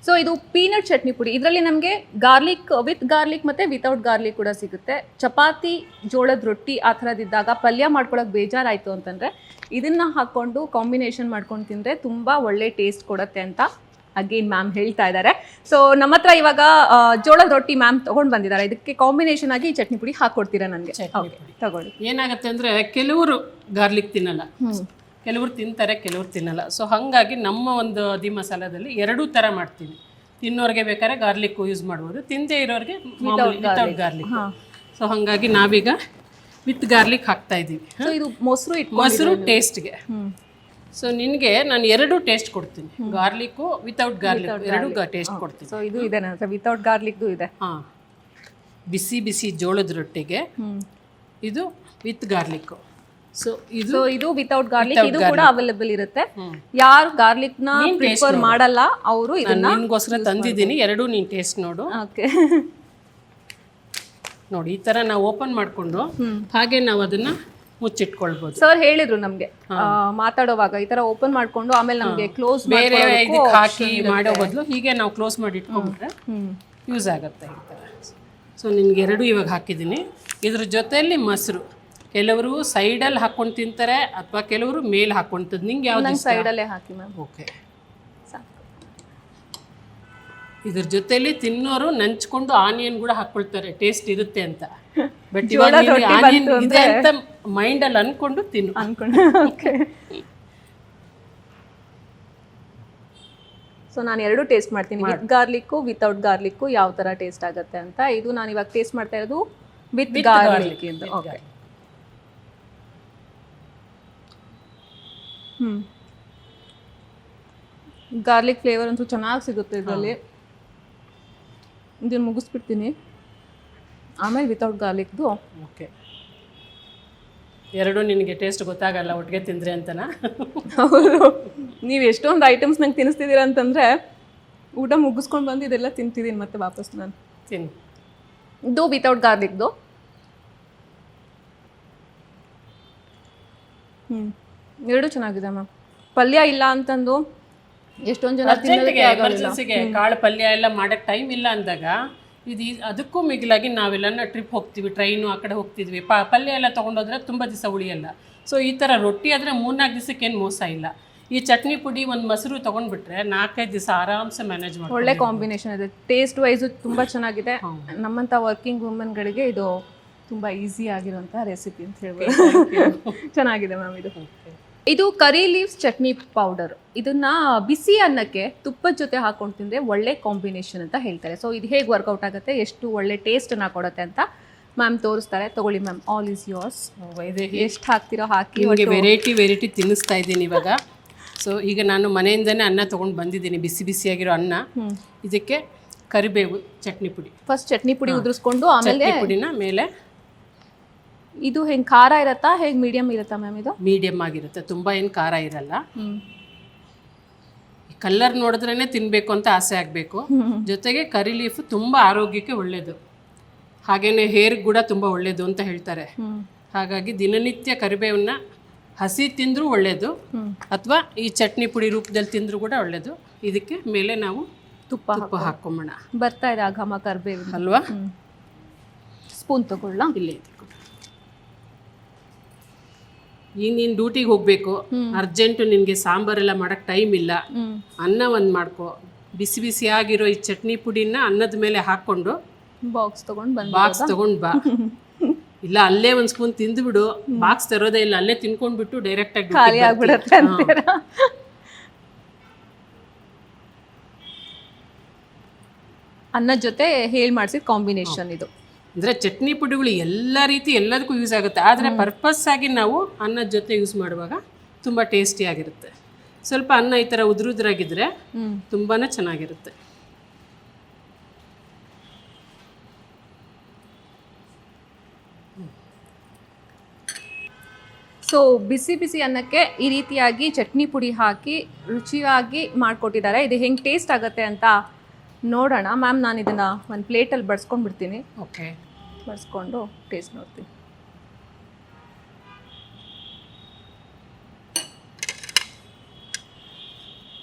ಸೊ ಇದು ಪೀನಟ್ ಚಟ್ನಿ ಪುಡಿ. ಇದರಲ್ಲಿ ನಮಗೆ ಗಾರ್ಲಿಕ್ ವಿತ್ ಗಾರ್ಲಿಕ್ ಮತ್ತು ವಿತೌಟ್ ಗಾರ್ಲಿಕ್ ಕೂಡ ಸಿಗುತ್ತೆ. ಚಪಾತಿ, ಜೋಳದ ರೊಟ್ಟಿ ಆ ಥರದಿದ್ದಾಗ ಪಲ್ಯ ಮಾಡ್ಕೊಳಕ್ಕೆ ಬೇಜಾರಾಯಿತು ಅಂತಂದರೆ ಇದನ್ನು ಹಾಕ್ಕೊಂಡು ಕಾಂಬಿನೇಷನ್ ಮಾಡ್ಕೊಂಡು ತಿಂದರೆ ತುಂಬ ಒಳ್ಳೆ ಟೇಸ್ಟ್ ಕೊಡುತ್ತೆ ಅಂತ ಅಗೇನ್ ಮ್ಯಾಮ್ ಹೇಳ್ತಾ ಇದ್ದಾರೆ. ಸೊ ನಮ್ಮ ಹತ್ರ ಇವಾಗ ಜೋಳದ ರೊಟ್ಟಿ ಮ್ಯಾಮ್ ತೊಗೊಂಡು ಬಂದಿದ್ದಾರೆ. ಇದಕ್ಕೆ ಕಾಂಬಿನೇಷನ್ ಆಗಿ ಚಟ್ನಿ ಪುಡಿ ಹಾಕ್ಕೊಡ್ತೀರಾ ನನಗೆ? ತಗೊಳ್ಳಿ. ಏನಾಗುತ್ತೆ ಅಂದರೆ ಕೆಲವರು ಗಾರ್ಲಿಕ್ ತಿನ್ನಲ್ಲ, ಕೆಲವರು ತಿಂತಾರೆ, ಕೆಲವರು ತಿನ್ನಲ್ಲ. ಸೊ ಹಾಗಾಗಿ ನಮ್ಮ ಒಂದು ದಿ ಮಸಾಲದಲ್ಲಿ 2 ಥರ ಮಾಡ್ತೀವಿ. ತಿನ್ನೋರಿಗೆ ಬೇಕಾದ್ರೆ ಗಾರ್ಲಿಕ್ ಯೂಸ್ ಮಾಡ್ಬೋದು, ತಿಂದೇ ಇರೋರಿಗೆ ವಿತೌಟ್ ಗಾರ್ಲಿಕ್. ಸೊ ಹಾಗಾಗಿ ನಾವೀಗ ವಿತ್ ಗಾರ್ಲಿಕ್ ಹಾಕ್ತಾ ಇದ್ದೀವಿ. ಇದು ಮೊಸರು ಟೇಸ್ಟ್ಗೆ. ಸೊ ನಿನಗೆ ನಾನು ಎರಡು ಟೇಸ್ಟ್ ಕೊಡ್ತೀನಿ, ಗಾರ್ಲಿಕ್ಕು ವಿತೌಟ್ ಗಾರ್ಲಿಕ್ ಎರಡು ಟೇಸ್ಟ್ ಕೊಡ್ತೀನಿ. ಸೊ ಇದು ಇದೆ ನನ್ನ ವಿತೌಟ್ ಗಾರ್ಲಿಕ್ದು ಇದೆ. ಹಾಂ, ಬಿಸಿ ಬಿಸಿ ಜೋಳದ ರೊಟ್ಟಿಗೆ ಇದು ವಿತ್ ಗಾರ್ಲಿಕ್ಕು. ಸೊ ಇದು ವಿತೌಟ್ ಗಾರ್ಲಿಕ್, ಇದು ಕೂಡ ಅವೈಲೇಬಲ್ ಇರುತ್ತೆ. ಯಾರು ಗಾರ್ಲಿಕ್ ನ ಪ್ರಿಫರ್ ಮಾಡಲ್ಲ ಅವರು ಇದನ್ನ ನಿನ್ಗೋಸ್ಕರ ತಂದಿದ್ದೀನಿ, ಎರಡು ನೀನು ಟೇಸ್ಟ್ ನೋಡು. ಓಕೆ, ನೋಡಿ ಈ ತರ ನಾವು ಓಪನ್ ಮಾಡ್ಕೊಂಡು ಹಾಗೆ ನಾವು ಅದನ್ನ ಮುಚ್ಚಿಟ್ಕೊಳ್ಬಹುದು. ಸರ್ ಹೇಳಿದ್ರು ನಮ್ಗೆ ಮಾತಾಡೋವಾಗ ಈ ತರ ಓಪನ್ ಮಾಡ್ಕೊಂಡು ಆಮೇಲೆ ನಮ್ಗೆ ಕ್ಲೋಸ್ ಬೇರೆ ಇದಕ್ಕೆ ಹಾಕಿ ಮಾಡೋ ಬದಲು ಹೀಗೆ ನಾವು ಕ್ಲೋಸ್ ಮಾಡಿ ಇಟ್ಕೊಂಡ್ಬಿಟ್ರೆ ಯೂಸ್ ಆಗುತ್ತೆ ಈ ಥರ. ಸೊ ನಿನ್ಗೆ ಎರಡು ಇವಾಗ ಹಾಕಿದ್ದೀನಿ. ಇದ್ರ ಜೊತೆಯಲ್ಲಿ ಮೊಸರು, ಕೆಲವರು ಸೈಡಲ್ಲಿ ಹಾಕೊಂಡು ತಿಂತಾರೆ ಅಥವಾ ಕೆಲವರು ಮೇಲೆ ಹಾಕೊಂತದ್ದು. ನಿಂಗೆ ಯಾವ್ದು ಸೈಡಲ್ಲೇ ಹಾಕಿ ಮ್ಯಾಮ್. ಓಕೆ, ಇದ್ರ ಜೊತೆಲಿ ತಿನ್ನೋರು ನಂಚ್ಕೊಂಡು ಆನಿಯನ್ ಕೂಡ ಹಾಕೊಳ್ತಾರೆ, ಟೇಸ್ಟ್ ಇರುತ್ತೆ ಅಂತ. ಬಟ್ ಇವಾಗ ಆನಿಯನ್ ಇದೆ ಅಂತ ಮೈಂಡ್ ಅಲ್ಲಿ ಅನ್ಕೊಂಡು ತಿನ್ನು ಅನ್ಕೊಂಡು. ಓಕೆ, ಸೊ ನಾನು ಎರಡು ಟೇಸ್ಟ್ ಮಾಡ್ತೀನಿ, ವಿತ್ ಗಾರ್ಲಿಕ್ಕು ವಿತೌಟ್ ಗಾರ್ಲಿಕ್ಕು ಯಾವ ತರ ಟೇಸ್ಟ್ ಆಗುತ್ತೆ ಅಂತ. ಇದು ನಾನು ಇವಾಗ ಟೇಸ್ಟ್ ಮಾಡ್ತಾ ಇರೋದು ವಿತ್ ಗಾರ್ಲಿಕ್ ಇಂದ. ಓಕೆ, ಗಾರ್ಲಿಕ್ ಫ್ಲೇವರ್ ಅಂತೂ ಚೆನ್ನಾಗಿ ಸಿಗುತ್ತೆ ಇದರಲ್ಲಿ. ಇದನ್ನು ಮುಗಿಸ್ಬಿಡ್ತೀನಿ, ಆಮೇಲೆ ವಿತೌಟ್ ಗಾರ್ಲಿಕ್ದು. ಓಕೆ, ಎರಡು ನಿನಗೆ ಟೇಸ್ಟ್ ಗೊತ್ತಾಗಲ್ಲ ಒಟ್ಟಿಗೆ ತಿಂದ್ರೆ ಅಂತನಾ? ಹೌದು, ನೀವು ಎಷ್ಟೊಂದು ಐಟಮ್ಸ್ ನಂಗೆ ತಿನ್ನಿಸ್ತಿದ್ದೀರಾ ಅಂತಂದರೆ ಊಟ ಮುಗಿಸ್ಕೊಂಡು ಬಂದು ಇದೆಲ್ಲ ತಿಂತಿದ್ದೀನಿ ಮತ್ತೆ ವಾಪಸ್ ನಾನು. ತಿನ್ನು. ಇದು ವಿತೌಟ್ ಗಾರ್ಲಿಕ್ದು. ಎರಡು ಚೆನ್ನಾಗಿದೆ ಮ್ಯಾಮ್. ಪಲ್ಯ ಇಲ್ಲ ಅಂತಂದು ಎಷ್ಟೊಂದು ಜನ ಎಮರ್ಜೆನ್ಸಿಗೆ ಕಾಳು ಪಲ್ಯ ಎಲ್ಲ ಮಾಡಕ್ಕೆ ಟೈಮ್ ಇಲ್ಲ ಅಂದಾಗ ಇದು ಅದಕ್ಕೂ ಮಿಗಿಲಾಗಿ ನಾವೆಲ್ಲ ಟ್ರಿಪ್ ಹೋಗ್ತೀವಿ, ಟ್ರೈನು ಆ ಕಡೆ ಹೋಗ್ತಿದ್ವಿ, ಪಲ್ಯ ಎಲ್ಲ ತೊಗೊಂಡೋದ್ರೆ ತುಂಬ ದಿವಸ ಉಳಿಯಲ್ಲ. ಸೊ ಈ ಥರ ರೊಟ್ಟಿ ಆದರೆ 3-4 ದಿವಸಕ್ಕೇನು ಮೋಸ ಇಲ್ಲ. ಈ ಚಟ್ನಿ ಪುಡಿ ಒಂದು ಮೊಸರು ತೊಗೊಂಡ್ಬಿಟ್ರೆ 4-5 ದಿವಸ ಆರಾಮ್ಸೆ ಮ್ಯಾನೇಜ್ ಮಾಡಿ. ಒಳ್ಳೆ ಕಾಂಬಿನೇಷನ್ ಇದೆ, ಟೇಸ್ಟ್ ವೈಸು ತುಂಬ ಚೆನ್ನಾಗಿದೆ. ನಮ್ಮಂಥ ವರ್ಕಿಂಗ್ ವುಮೆನ್ಗಳಿಗೆ ಇದು ತುಂಬ ಈಸಿ ಆಗಿರುವಂಥ ರೆಸಿಪಿ ಅಂತ ಹೇಳ್ಬೋದು. ಚೆನ್ನಾಗಿದೆ ಮ್ಯಾಮ್ ಇದು. ಇದು ಕರಿ ಲೀವ್ಸ್ ಚಟ್ನಿ ಪೌಡರ್. ಇದನ್ನ ಬಿಸಿ ಅನ್ನಕ್ಕೆ ತುಪ್ಪದ ಜೊತೆ ಹಾಕೊಂಡು ತಿಂದರೆ ಒಳ್ಳೆ ಕಾಂಬಿನೇಷನ್ ಅಂತ ಹೇಳ್ತಾರೆ. ಸೊ ಇದು ಹೇಗೆ ವರ್ಕೌಟ್ ಆಗುತ್ತೆ, ಎಷ್ಟು ಒಳ್ಳೆ ಟೇಸ್ಟನ್ನು ಕೊಡುತ್ತೆ ಅಂತ ಮ್ಯಾಮ್ ತೋರಿಸ್ತಾರೆ. ತಗೊಳ್ಳಿ ಮ್ಯಾಮ್, ಆಲ್ ಈಸ್ ಯೋರ್ಸ್. ಎಷ್ಟು ಹಾಕ್ತಿರೋ ಹಾಕಿ. ನಿಮಗೆ ವೆರೈಟಿ ತಿನ್ನಿಸ್ತಾ ಇದ್ದೀನಿ ಇವಾಗ. ಸೊ ಈಗ ನಾನು ಮನೆಯಿಂದನೇ ಅನ್ನ ತೊಗೊಂಡು ಬಂದಿದ್ದೀನಿ, ಬಿಸಿ ಬಿಸಿಯಾಗಿರೋ ಅನ್ನ. ಇದಕ್ಕೆ ಕರಿಬೇವು ಚಟ್ನಿ ಪುಡಿ, ಫಸ್ಟ್ ಚಟ್ನಿ ಪುಡಿ ಉದುರಿಸ್ಕೊಂಡು ಆಮೇಲೆ ಪುಡಿನ ಮೇಲೆ. ಇದು ಹೆಂಗೆ ಖಾರ ಇರತ್ತಾ, ಹೇಗೆ ಮೀಡಿಯಮ್ ಇರುತ್ತಾ ಮ್ಯಾಮ್? ಇದು ಮೀಡಿಯಮ್ ಆಗಿರುತ್ತೆ, ತುಂಬ ಏನು ಖಾರ ಇರಲ್ಲ. ಕಲರ್ ನೋಡಿದ್ರೇ ತಿನ್ನಬೇಕು ಅಂತ ಆಸೆ ಆಗಬೇಕು. ಜೊತೆಗೆ ಕರಿ ಲೀಫ್ ತುಂಬ ಆರೋಗ್ಯಕ್ಕೆ ಒಳ್ಳೆಯದು, ಹಾಗೆಯೇ ಹೇರ್ ಕೂಡ ತುಂಬ ಒಳ್ಳೆಯದು ಅಂತ ಹೇಳ್ತಾರೆ. ಹಾಗಾಗಿ ದಿನನಿತ್ಯ ಕರಿಬೇವನ್ನ ಹಸಿ ತಿಂದರೂ ಒಳ್ಳೆಯದು, ಅಥವಾ ಈ ಚಟ್ನಿ ಪುಡಿ ರೂಪದಲ್ಲಿ ತಿಂದರೂ ಕೂಡ ಒಳ್ಳೆಯದು. ಇದಕ್ಕೆ ಮೇಲೆ ನಾವು ತುಪ್ಪ ಹಾಕೊಂಬೋಣ. ಬರ್ತಾ ಇದೆ ಆ ಘಮ ಕರಿಬೇವು ಅಲ್ವಾ? ಸ್ಪೂನ್ ತಗೊಳ್ಳ. ಇಲ್ಲೇ ಈಗ ನೀನು ಡ್ಯೂಟಿಗೆ ಹೋಗಬೇಕು, ಅರ್ಜೆಂಟು, ನಿನಗೆ ಸಾಂಬಾರೆಲ್ಲ ಮಾಡೋಕ್ಕೆ ಟೈಮ್ ಇಲ್ಲ, ಅನ್ನ ಒಂದು ಮಾಡ್ಕೊ. ಬಿಸಿ ಬಿಸಿಯಾಗಿರೋ ಈ ಚಟ್ನಿ ಪುಡಿನ ಅನ್ನದ ಮೇಲೆ ಹಾಕ್ಕೊಂಡು ಬಾಕ್ಸ್ ತೊಗೊಂಡು ಬಾ. ಇಲ್ಲ ಅಲ್ಲೇ ಒಂದು ಸ್ಪೂನ್ ತಿಂದುಬಿಡು, ಬಾಕ್ಸ್ ತರೋದೇ ಇಲ್ಲ, ಅಲ್ಲೇ ತಿನ್ಕೊಂಡ್ಬಿಟ್ಟು ಡೈರೆಕ್ಟಾಗಿ ಖಾಲಿ ಆಗ್ಬಿಡುತ್ತೆ ಅಂತೀರಾ? ಅನ್ನದ ಜೊತೆ ಹೇಳಿ ಮಾಡಿಸಿದ ಕಾಂಬಿನೇಷನ್ ಇದು. ಅಂದರೆ ಚಟ್ನಿ ಪುಡಿಗಳು ಎಲ್ಲ ರೀತಿ ಎಲ್ಲದಕ್ಕೂ ಯೂಸ್ ಆಗುತ್ತೆ, ಆದರೆ ಪರ್ಪಸ್ ಆಗಿ ನಾವು ಅನ್ನದ ಜೊತೆ ಯೂಸ್ ಮಾಡುವಾಗ ತುಂಬ ಟೇಸ್ಟಿಯಾಗಿರುತ್ತೆ. ಸ್ವಲ್ಪ ಅನ್ನ ಈ ಥರ ಉದುರುದ್ರಾಗಿದ್ದರೆ ತುಂಬಾ ಚೆನ್ನಾಗಿರುತ್ತೆ. ಸೊ ಬಿಸಿ ಬಿಸಿ ಅನ್ನಕ್ಕೆ ಈ ರೀತಿಯಾಗಿ ಚಟ್ನಿ ಪುಡಿ ಹಾಕಿ ರುಚಿಯಾಗಿ ಮಾಡಿಕೊಟ್ಟಿದ್ದಾರೆ. ಇದು ಹೆಂಗೆ ಟೇಸ್ಟ್ ಆಗುತ್ತೆ ಅಂತ ನೋಡೋಣ. ಮ್ಯಾಮ್, ನಾನು ಇದನ್ನು ಒಂದು ಪ್ಲೇಟಲ್ಲಿ ಬಡಿಸ್ಕೊಂಡು ಬಿಡ್ತೀನಿ. ಓಕೆ, ಬಡಿಸ್ಕೊಂಡು ಟೇಸ್ಟ್ ನೋಡ್ತೀನಿ.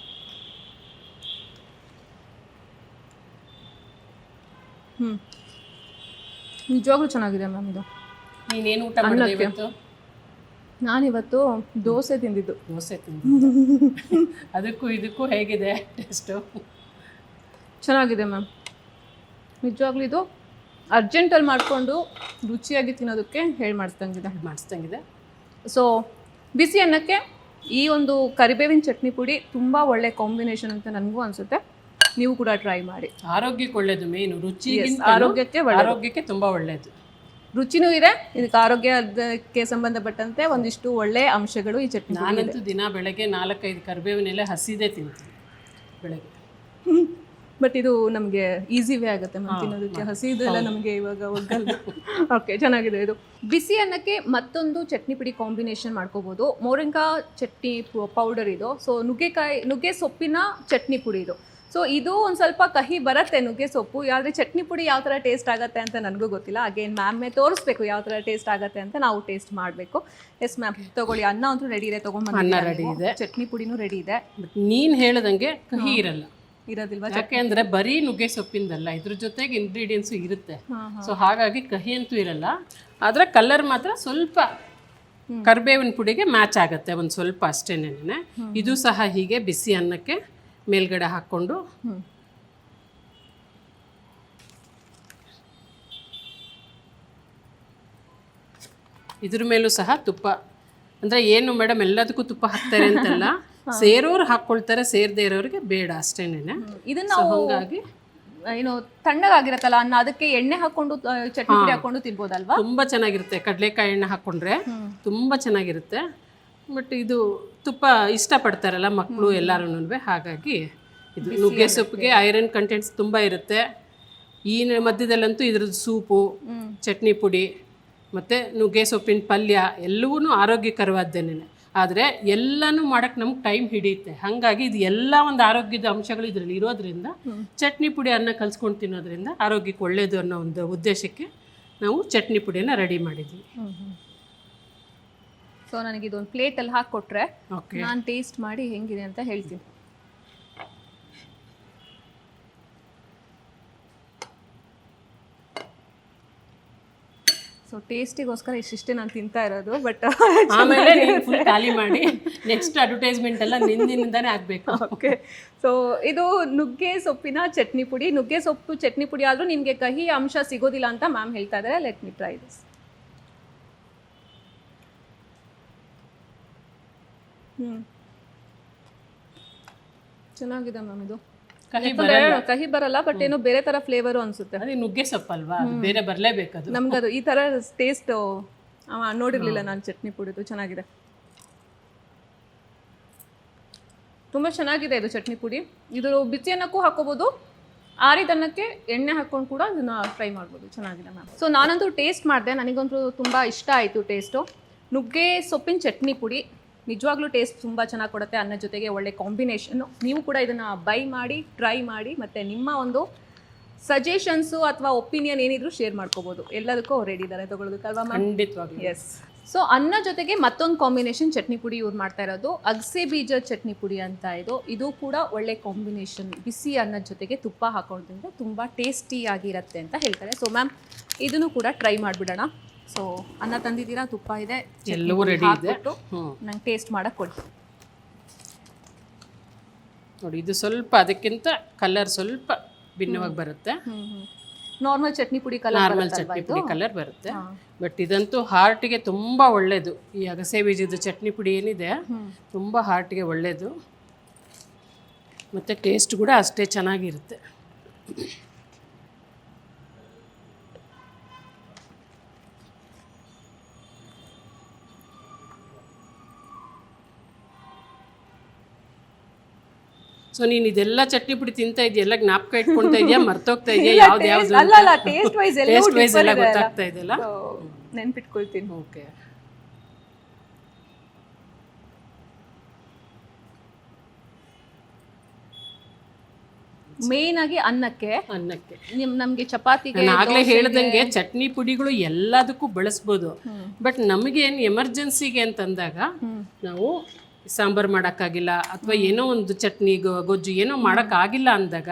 ನಿಜವಾಗ್ಲೂ ಚೆನ್ನಾಗಿದೆ ಮ್ಯಾಮ್ ಇದು. ನೀನೇನು ಊಟ ಮಾಡಿದೆ ಇವತ್ತು? ನಾನಿವತ್ತು ದೋಸೆ ತಿಂದಿದ್ದು. ದೋಸೆ ತಿಂದಿದ್ದು. ಅದಕ್ಕೂ ಇದಕ್ಕೂ ಹೇಗಿದೆ ಟೇಸ್ಟು? ಚೆನ್ನಾಗಿದೆ ಮ್ಯಾಮ್, ನಿಜವಾಗ್ಲೂ ಇದು ಅರ್ಜೆಂಟಲ್ಲಿ ಮಾಡಿಕೊಂಡು ರುಚಿಯಾಗಿ ತಿನ್ನೋದಕ್ಕೆ ಮಾಡಿಸ್ದಂಗಿದೆ. ಸೊ ಬಿಸಿ ಅನ್ನಕ್ಕೆ ಈ ಒಂದು ಕರಿಬೇವಿನ ಚಟ್ನಿ ಪುಡಿ ತುಂಬ ಒಳ್ಳೆ ಕಾಂಬಿನೇಷನ್ ಅಂತ ನನಗೂ ಅನಿಸುತ್ತೆ. ನೀವು ಕೂಡ ಟ್ರೈ ಮಾಡಿ. ಆರೋಗ್ಯಕ್ಕೆ ಒಳ್ಳೆಯದು, ಮೇನು ರುಚಿಗಿಂತ ಆರೋಗ್ಯಕ್ಕೆ ತುಂಬ ಒಳ್ಳೆಯದು. ರುಚಿನೂ ಇದೆ, ಇದಕ್ಕೆ ಆರೋಗ್ಯಕ್ಕೆ ಸಂಬಂಧಪಟ್ಟಂತೆ ಒಂದಿಷ್ಟು ಒಳ್ಳೆ ಅಂಶಗಳು ಈ ಚಟ್ನಿ. ನಾನಂತೂ ದಿನ ಬೆಳಗ್ಗೆ 4-5 ಕರಿಬೇವಿನ ಎಲೆ ಹಸಿದೇ ತಿಂತೀನಿ ಬೆಳಗ್ಗೆ. ಬಟ್ ಇದು ನಮಗೆ ಈಸಿ ವೇ ಆಗುತ್ತೆ ಮ್ಯಾಮ್ ತಿನ್ನೋದಕ್ಕೆ, ಹಸಿದೆಲ್ಲ ನಮಗೆ ಇವಾಗ ಒಗ್ಗಲ್ಲ. ಓಕೆ, ಚೆನ್ನಾಗಿದೆ ಇದು. ಬಿಸಿ ಅನ್ನಕ್ಕೆ ಮತ್ತೊಂದು ಚಟ್ನಿ ಪುಡಿ ಕಾಂಬಿನೇಷನ್ ಮಾಡ್ಕೋಬೋದು. ಮೋರಿಂಗಾ ಚಟ್ನಿ ಪೌಡರ್ ಇದು. ಸೊ ನುಗ್ಗೆ ಸೊಪ್ಪಿನ ಚಟ್ನಿ ಪುಡಿ ಇದು. ಸೊ ಇದು ಒಂದು ಸ್ವಲ್ಪ ಕಹಿ ಬರುತ್ತೆ ನುಗ್ಗೆ ಸೊಪ್ಪು, ಆದರೆ ಚಟ್ನಿ ಪುಡಿ ಯಾವ ಥರ ಟೇಸ್ಟ್ ಆಗುತ್ತೆ ಅಂತ ನನಗೂ ಗೊತ್ತಿಲ್ಲ. ಅಗೇನ್ ಮ್ಯಾಮೇ ತೋರಿಸ್ಬೇಕು ಯಾವ ಥರ ಟೇಸ್ಟ್ ಆಗುತ್ತೆ ಅಂತ, ನಾವು ಟೇಸ್ಟ್ ಮಾಡಬೇಕು. ಎಸ್ ಮ್ಯಾಮ್, ತಗೊಳ್ಳಿ. ಅನ್ನ ಅಂತೂ ರೆಡಿ ಇದೆ, ಅನ್ನ ರೆಡಿ ಇದೆ, ಚಟ್ನಿ ಪುಡಿನೂ ರೆಡಿ ಇದೆ. ಬಟ್ ನೀನು ಹೇಳ್ದಂಗೆ ಕಹಿ ಇರೋದಿಲ್ವಾ? ಯಾಕೆಂದ್ರೆ ಬರೀ ನುಗ್ಗೆ ಸೊಪ್ಪಿಂದಲ್ಲ, ಇದ್ರ ಜೊತೆಗೆ ಇಂಗ್ರೀಡಿಯೆಂಟ್ಸು ಇರುತ್ತೆ. ಸೊ ಹಾಗಾಗಿ ಕಹಿ ಅಂತೂ ಇರಲ್ಲ, ಆದರೆ ಕಲರ್ ಮಾತ್ರ ಸ್ವಲ್ಪ ಕರಿಬೇವಿನ ಪುಡಿಗೆ ಮ್ಯಾಚ್ ಆಗುತ್ತೆ ಒಂದು ಸ್ವಲ್ಪ ಅಷ್ಟೇನೆ. ಇದು ಸಹ ಹೀಗೆ ಬಿಸಿ ಅನ್ನಕ್ಕೆ ಮೇಲ್ಗಡೆ ಹಾಕ್ಕೊಂಡು ಇದ್ರ ಮೇಲೂ ಸಹ ತುಪ್ಪ, ಅಂದರೆ ಏನು ಮೇಡಮ್ ಎಲ್ಲದಕ್ಕೂ ತುಪ್ಪ ಹಾಕ್ತಾರೆ ಅಂತಲ್ಲ, ಸೇರೋರು ಹಾಕ್ಕೊಳ್ತಾರೆ, ಸೇರದೇ ಇರೋರಿಗೆ ಬೇಡ ಅಷ್ಟೇನೆ. ಇದನ್ನ ಹಾಗಾಗಿ ಏನು ತಣ್ಣಗಾಗಿರತ್ತಲ್ಲ ಅನ್ನ, ಅದಕ್ಕೆ ಎಣ್ಣೆ ಹಾಕೊಂಡು ಚಟ್ನಿ ಪುಡಿ ಹಾಕೊಂಡು ತಿನ್ಬೋದಲ್ವಾ? ತುಂಬ ಚೆನ್ನಾಗಿರುತ್ತೆ. ಕಡಲೆಕಾಯಿ ಎಣ್ಣೆ ಹಾಕ್ಕೊಂಡ್ರೆ ತುಂಬ ಚೆನ್ನಾಗಿರುತ್ತೆ. ಬಟ್ ಇದು ತುಪ್ಪ ಇಷ್ಟಪಡ್ತಾರಲ್ಲ ಮಕ್ಕಳು ಎಲ್ಲರೂ, ಹಾಗಾಗಿ ಇದು ನುಗ್ಗೆ ಸೊಪ್ಪಿಗೆ ಐರನ್ ಕಂಟೆಂಟ್ಸ್ ತುಂಬ ಇರುತ್ತೆ. ಈ ಮಧ್ಯದಲ್ಲಂತೂ ಇದ್ರದ್ದು ಸೂಪು, ಚಟ್ನಿ ಪುಡಿ ಮತ್ತು ನುಗ್ಗೆ ಸೊಪ್ಪಿನ ಪಲ್ಯ ಎಲ್ಲವೂ ಆರೋಗ್ಯಕರವಾದ್ದೇನೆ. ಆದರೆ ಎಲ್ಲನೂ ಮಾಡೋಕ್ಕೆ ನಮ್ಗೆ ಟೈಮ್ ಹಿಡಿಯುತ್ತೆ. ಹಾಗಾಗಿ ಇದು ಎಲ್ಲ ಒಂದು ಆರೋಗ್ಯದ ಅಂಶಗಳು ಇದರಲ್ಲಿ ಇರೋದ್ರಿಂದ ಚಟ್ನಿ ಪುಡಿ ಅನ್ನ ಕಲಿಸ್ಕೊಂಡು ತಿನ್ನೋದ್ರಿಂದ ಆರೋಗ್ಯಕ್ಕೆ ಒಳ್ಳೆಯದು ಅನ್ನೋ ಒಂದು ಉದ್ದೇಶಕ್ಕೆ ನಾವು ಚಟ್ನಿ ಪುಡಿಯನ್ನು ರೆಡಿ ಮಾಡಿದ್ವಿ. ಸೊ ನನಗೆ ಇದೊಂದು ಪ್ಲೇಟಲ್ಲಿ ಹಾಕಿಕೊಟ್ರೆ ನಾನು ಟೇಸ್ಟ್ ಮಾಡಿ ಹೆಂಗಿದೆ ಅಂತ ಹೇಳ್ತೀನಿ. ಸೊ ಟೇಸ್ಟಿಗೋಸ್ಕರ ಇಷ್ಟಿಷ್ಟೇ ನಾನು ತಿಂತಾ ಇರೋದು. ಬಟ್ ಆಮೇಲೆ ಫುಲ್ ಖಾಲಿ ಮಾಡಿ ನೆಕ್ಸ್ಟ್ ಅಡ್ವರ್ಟೈಸ್ಮೆಂಟ್ ಎಲ್ಲ ನಿಂದಿನಿಂದಾನೇ ಆಗಬೇಕು. ಓಕೆ, ಸೊ ಇದು ನುಗ್ಗೆ ಸೊಪ್ಪಿನ ಚಟ್ನಿ ಪುಡಿ. ನುಗ್ಗೆ ಸೊಪ್ಪು ಚಟ್ನಿ ಪುಡಿ ಆದರೂ ನಿಮಗೆ ಕಹಿ ಅಂಶ ಸಿಗೋದಿಲ್ಲ ಅಂತ ಮ್ಯಾಮ್ ಹೇಳ್ತಾ ಇದ್ದಾರೆ. Let me try this. ಚೆನ್ನಾಗಿದೆ ಮ್ಯಾಮ್. ಇದು ಕಹಿ ಬರಲ್ಲ, ಬಟ್ ಏನೋ ಬೇರೆ ತರ ಫ್ಲೇವರ್ ಅನ್ಸುತ್ತೆ. ಅದೇ ನುಗ್ಗೆ ಸೊಪ್ಪಲ್ವಾ, ಬೇರೆ ಬರಲೇಬೇಕು. ಅದು ನಮ್ಗೆ ಅದು ಈ ತರ ಟೇಸ್ಟ್ ನೋಡಿರ್ಲಿಲ್ಲ ನಾನು ಚಟ್ನಿ ಪುಡಿದು. ಚೆನ್ನಾಗಿದೆ, ತುಂಬಾ ಚೆನ್ನಾಗಿದೆ ಇದು ಚಟ್ನಿ ಪುಡಿ. ಇದು ಬಿಸಿ ಅನ್ನಕ್ಕೂ ಹಾಕೋಬಹುದು, ಆರಿದನ್ನಕ್ಕೆ ಎಣ್ಣೆ ಹಾಕೊಂಡು ಕೂಡ ಇದನ್ನ ಫ್ರೈ ಮಾಡ್ಬೋದು. ಚೆನ್ನಾಗಿದೆ ಮ್ಯಾಮ್. ಸೊ ನಾನಂತೂ ಟೇಸ್ಟ್ ಮಾಡಿದೆ, ನನಗಂತೂ ತುಂಬಾ ಇಷ್ಟ ಆಯಿತು ಟೇಸ್ಟು. ನುಗ್ಗೆ ಸೊಪ್ಪಿನ ಚಟ್ನಿ ಪುಡಿ ನಿಜವಾಗ್ಲೂ ಟೇಸ್ಟ್ ತುಂಬ ಚೆನ್ನಾಗಿ ಕೊಡುತ್ತೆ, ಅನ್ನ ಜೊತೆಗೆ ಒಳ್ಳೆ ಕಾಂಬಿನೇಷನ್ನು. ನೀವು ಕೂಡ ಇದನ್ನು ಬೈ ಮಾಡಿ ಟ್ರೈ ಮಾಡಿ, ಮತ್ತು ನಿಮ್ಮ ಒಂದು ಸಜೆಷನ್ಸು ಅಥವಾ ಒಪಿನಿಯನ್ ಏನಿದ್ರು ಶೇರ್ ಮಾಡ್ಕೋಬೋದು. ಎಲ್ಲದಕ್ಕೂ ಅವ್ರು ರೆಡಿ ಇದ್ದಾರೆ ತೊಗೊಳೋದಕ್ಕಲ್ವಾ ಮ್ಯಾಮ್? ಖಂಡಿತವಾಗ್ಲೂ. ಎಸ್. ಸೊ ಅನ್ನ ಜೊತೆಗೆ ಮತ್ತೊಂದು ಕಾಂಬಿನೇಷನ್ ಚಟ್ನಿ ಪುಡಿ ಯೂಸ್ ಮಾಡ್ತಾ ಇರೋದು ಅಗಸೆ ಬೀಜ ಚಟ್ನಿ ಪುಡಿ ಅಂತ. ಇದು ಕೂಡ ಒಳ್ಳೆ ಕಾಂಬಿನೇಷನ್. ಬಿಸಿ ಅನ್ನದ ಜೊತೆಗೆ ತುಪ್ಪ ಹಾಕೋದ್ರಿಂದ ತುಂಬ ಟೇಸ್ಟಿಯಾಗಿರುತ್ತೆ ಅಂತ ಹೇಳ್ತಾರೆ. ಸೊ ಮ್ಯಾಮ್ ಇದನ್ನು ಕೂಡ ಟ್ರೈ ಮಾಡಿಬಿಡೋಣ. ಸೊ ಅನ್ನ ತಂದಿದ್ದೀರಾ, ತುಪ್ಪ ಇದೆ, ಎಲ್ಲವೂ ರೆಡಿ ಇದೆ. ನಂಗೆ ಟೇಸ್ಟ್ ಮಾಡಕ್ಕೆ ಕೊಡಿ. ನೋಡಿ, ಇದು ಸ್ವಲ್ಪ ಅದಕ್ಕಿಂತ ಕಲರ್ ಸ್ವಲ್ಪ ಭಿನ್ನವಾಗಿ ಬರುತ್ತೆ. ನಾರ್ಮಲ್ ಚಟ್ನಿ ಪುಡಿ ಕಲರ್, ನಾರ್ಮಲ್ ಚಟ್ನಿ ಪುಡಿ ಕಲರ್ ಬರುತ್ತೆ. ಬಟ್ ಇದಂತೂ ಹಾರ್ಟಿಗೆ ತುಂಬ ಒಳ್ಳೆಯದು. ಈ ಅಗಸೆ ಬೀಜದ ಚಟ್ನಿ ಪುಡಿ ಏನಿದೆ ತುಂಬ ಹಾರ್ಟಿಗೆ ಒಳ್ಳೆಯದು, ಮತ್ತು ಟೇಸ್ಟ್ ಕೂಡ ಅಷ್ಟೇ ಚೆನ್ನಾಗಿರುತ್ತೆ. ಸೊ ನೀನು ಇದೆಲ್ಲ ಚಟ್ನಿ ಪುಡಿ ತಿಂತಾ ಇದೆಯಾ, ಎಲ್ಲ ಜ್ಞಾಪಕ ಇಟ್ಕೊಳ್ತಾ ಇದೆಯಾ, ಮರ್ತೋಗ್ತಾ ಇದೆಯಾ, ಯಾವ್ದು ಯಾವ್ದು ಅಲ್ಲ ಟೇಸ್ಟ್ ವೈಸ್ ಎಲ್ಲ ಗೊತ್ತಾಗ್ತಾ ಇದೆಯಲ್ಲ, ನೆನ್ಪಿಟ್ಕೊಳ್ತೀನಿ. ಓಕೆ. ಮೇನ್ ಆಗಿ ಅನ್ನಕ್ಕೆ ನಮ್ಗೆ ಚಪಾತಿಗೆ ಆಗ್ಲೇ ಹೇಳ್ದಂಗೆ ಚಟ್ನಿ ಪುಡಿಗಳು ಎಲ್ಲದಕ್ಕೂ ಬಳಸ್ಬೋದು. ಬಟ್ ನಮಗೇನು ಎಮರ್ಜೆನ್ಸಿಗೆ ಅಂತಂದಾಗ ನಾವು ಸಾಂಬಾರು ಮಾಡೋಕ್ಕಾಗಿಲ್ಲ ಅಥವಾ ಏನೋ ಒಂದು ಚಟ್ನಿ ಗೊಜ್ಜು ಏನೋ ಮಾಡೋಕ್ಕಾಗಿಲ್ಲ ಅಂದಾಗ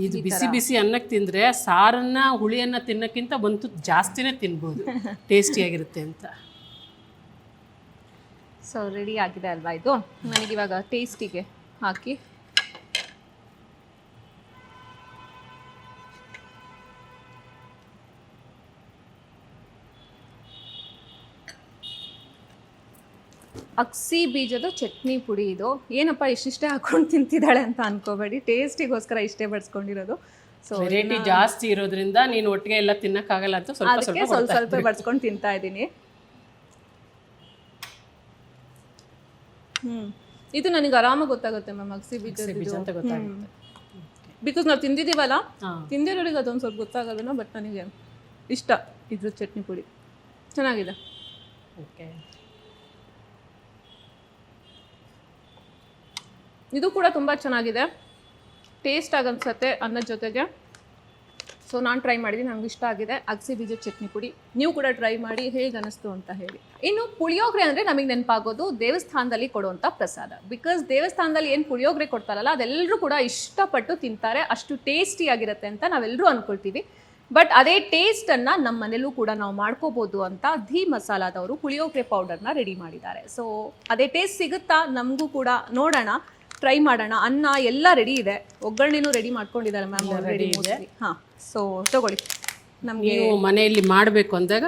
ಇದು ಬಿಸಿ ಬಿಸಿ ಅನ್ನಕ್ಕೆ ತಿಂದರೆ ಸಾರನ್ನು ಹುಳಿಯನ್ನು ತಿನ್ನೋಕ್ಕಿಂತ ಒಂದು ಜಾಸ್ತಿನೇ ತಿನ್ಬೋದು, ಟೇಸ್ಟಿಯಾಗಿರುತ್ತೆ ಅಂತ. ಸೊ ರೆಡಿ ಆಗಿದೆ ಅಲ್ವಾ ಇದು? ನನಗಿವಾಗ ಟೇಸ್ಟಿಗೆ ಹಾಕಿ ಅಗಸೆ ಬೀಜದ ಚಟ್ನಿ ಪುಡಿ ಇದು. ಏನಪ್ಪ ಇಷ್ಟಿಷ್ಟೇ ಹಾಕೊಂಡು ತಿಂತಿದ್ದಾಳೆ ಅಂತ ಅನ್ಕೋಬೇಡಿ, ಟೇಸ್ಟಿಗೋಸ್ಕರ ಇಷ್ಟೇ ಬಡಿಸ್ಕೊಂಡಿರೋದು. ವೆರೈಟಿ ಜಾಸ್ತಿ ಇರೋದ್ರಿಂದ ನೀನು ಒಟ್ಟಿಗೆ ಎಲ್ಲ ತಿನ್ನಕ್ಕಾಗಲ್ಲ ಅಂತ ಸ್ವಲ್ಪ ಅದಕ್ಕೆ ಸ್ವಲ್ಪ ಸ್ವಲ್ಪ ಬಡ್ಸ್ಕೊಂಡು ತಿಂತಾ ಇದ್ದೀನಿ. ಇದು ನನಗೆ ಆರಾಮಾಗಿ ಗೊತ್ತಾಗುತ್ತೆ ಮ್ಯಾಮ್, ಅಗಸೆ ಬೀಜ ಅಂತ ಗೊತ್ತಾಗುತ್ತೆ. ಬಿಕಾಸ್ ನಾವು ತಿಂದಿದ್ದೀವಲ್ಲ, ತಿಂದಿರೋರಿಗೆ ಅದೊಂದು ಸ್ವಲ್ಪ ಗೊತ್ತಾಗೋದನ್ನ. ಬಟ್ ನನಗೆ ಇಷ್ಟ ಇದ್ರ ಚಟ್ನಿ ಪುಡಿ, ಚೆನ್ನಾಗಿದೆ. ಓಕೆ, ಇದು ಕೂಡ ತುಂಬ ಚೆನ್ನಾಗಿದೆ, ಟೇಸ್ಟ್ ಆಗನ್ಸುತ್ತೆ ಅನ್ನದ ಜೊತೆಗೆ. ಸೊ ನಾನು ಟ್ರೈ ಮಾಡಿದ್ದೀನಿ, ನನಗೆ ಇಷ್ಟ ಆಗಿದೆ ಅಗಸೆ ಬೀಜದ ಚಟ್ನಿ ಪುಡಿ. ನೀವು ಕೂಡ ಟ್ರೈ ಮಾಡಿ ಹೇಗೆ ಅನಿಸ್ತು ಅಂತ ಹೇಳಿ. ಇನ್ನು ಪುಳಿಯೋಗರೆ ಅಂದರೆ ನಮಗೆ ನೆನಪಾಗೋದು ದೇವಸ್ಥಾನದಲ್ಲಿ ಕೊಡುವಂಥ ಪ್ರಸಾದ. ಬಿಕಾಸ್ ದೇವಸ್ಥಾನದಲ್ಲಿ ಏನು ಪುಳಿಯೋಗರೆ ಕೊಡ್ತಾರಲ್ಲ ಅದೆಲ್ಲರೂ ಕೂಡ ಇಷ್ಟಪಟ್ಟು ತಿಂತಾರೆ, ಅಷ್ಟು ಟೇಸ್ಟಿಯಾಗಿರುತ್ತೆ ಅಂತ ನಾವೆಲ್ಲರೂ ಅಂದ್ಕೊಳ್ತೀವಿ. ಬಟ್ ಅದೇ ಟೇಸ್ಟನ್ನು ನಮ್ಮ ಮನೇಲೂ ಕೂಡ ನಾವು ಮಾಡ್ಕೋಬೋದು ಅಂತ ಧೀ ಮಸಾಲಾದವರು ಪುಳಿಯೋಗರೆ ಪೌಡರ್ನ ರೆಡಿ ಮಾಡಿದ್ದಾರೆ. ಸೊ ಅದೇ ಟೇಸ್ಟ್ ಸಿಗುತ್ತಾ ನಮಗೂ ಕೂಡ, ನೋಡೋಣ, ಟ್ರೈ ಮಾಡೋಣ. ಅನ್ನ ಎಲ್ಲ ರೆಡಿ ಇದೆ, ಒಗ್ಗರಣೆನೂ ರೆಡಿ ಮಾಡ್ಕೊಂಡಿದ್ದಾರೆ ಮ್ಯಾಮ್ ಆಲ್ರೆಡಿ. ಹಾಂ, ಸೊ ತಗೊಳ್ಳಿ. ನಮಗೆ ನೀವು ಮನೆಯಲ್ಲಿ ಮಾಡಬೇಕು ಅಂದಾಗ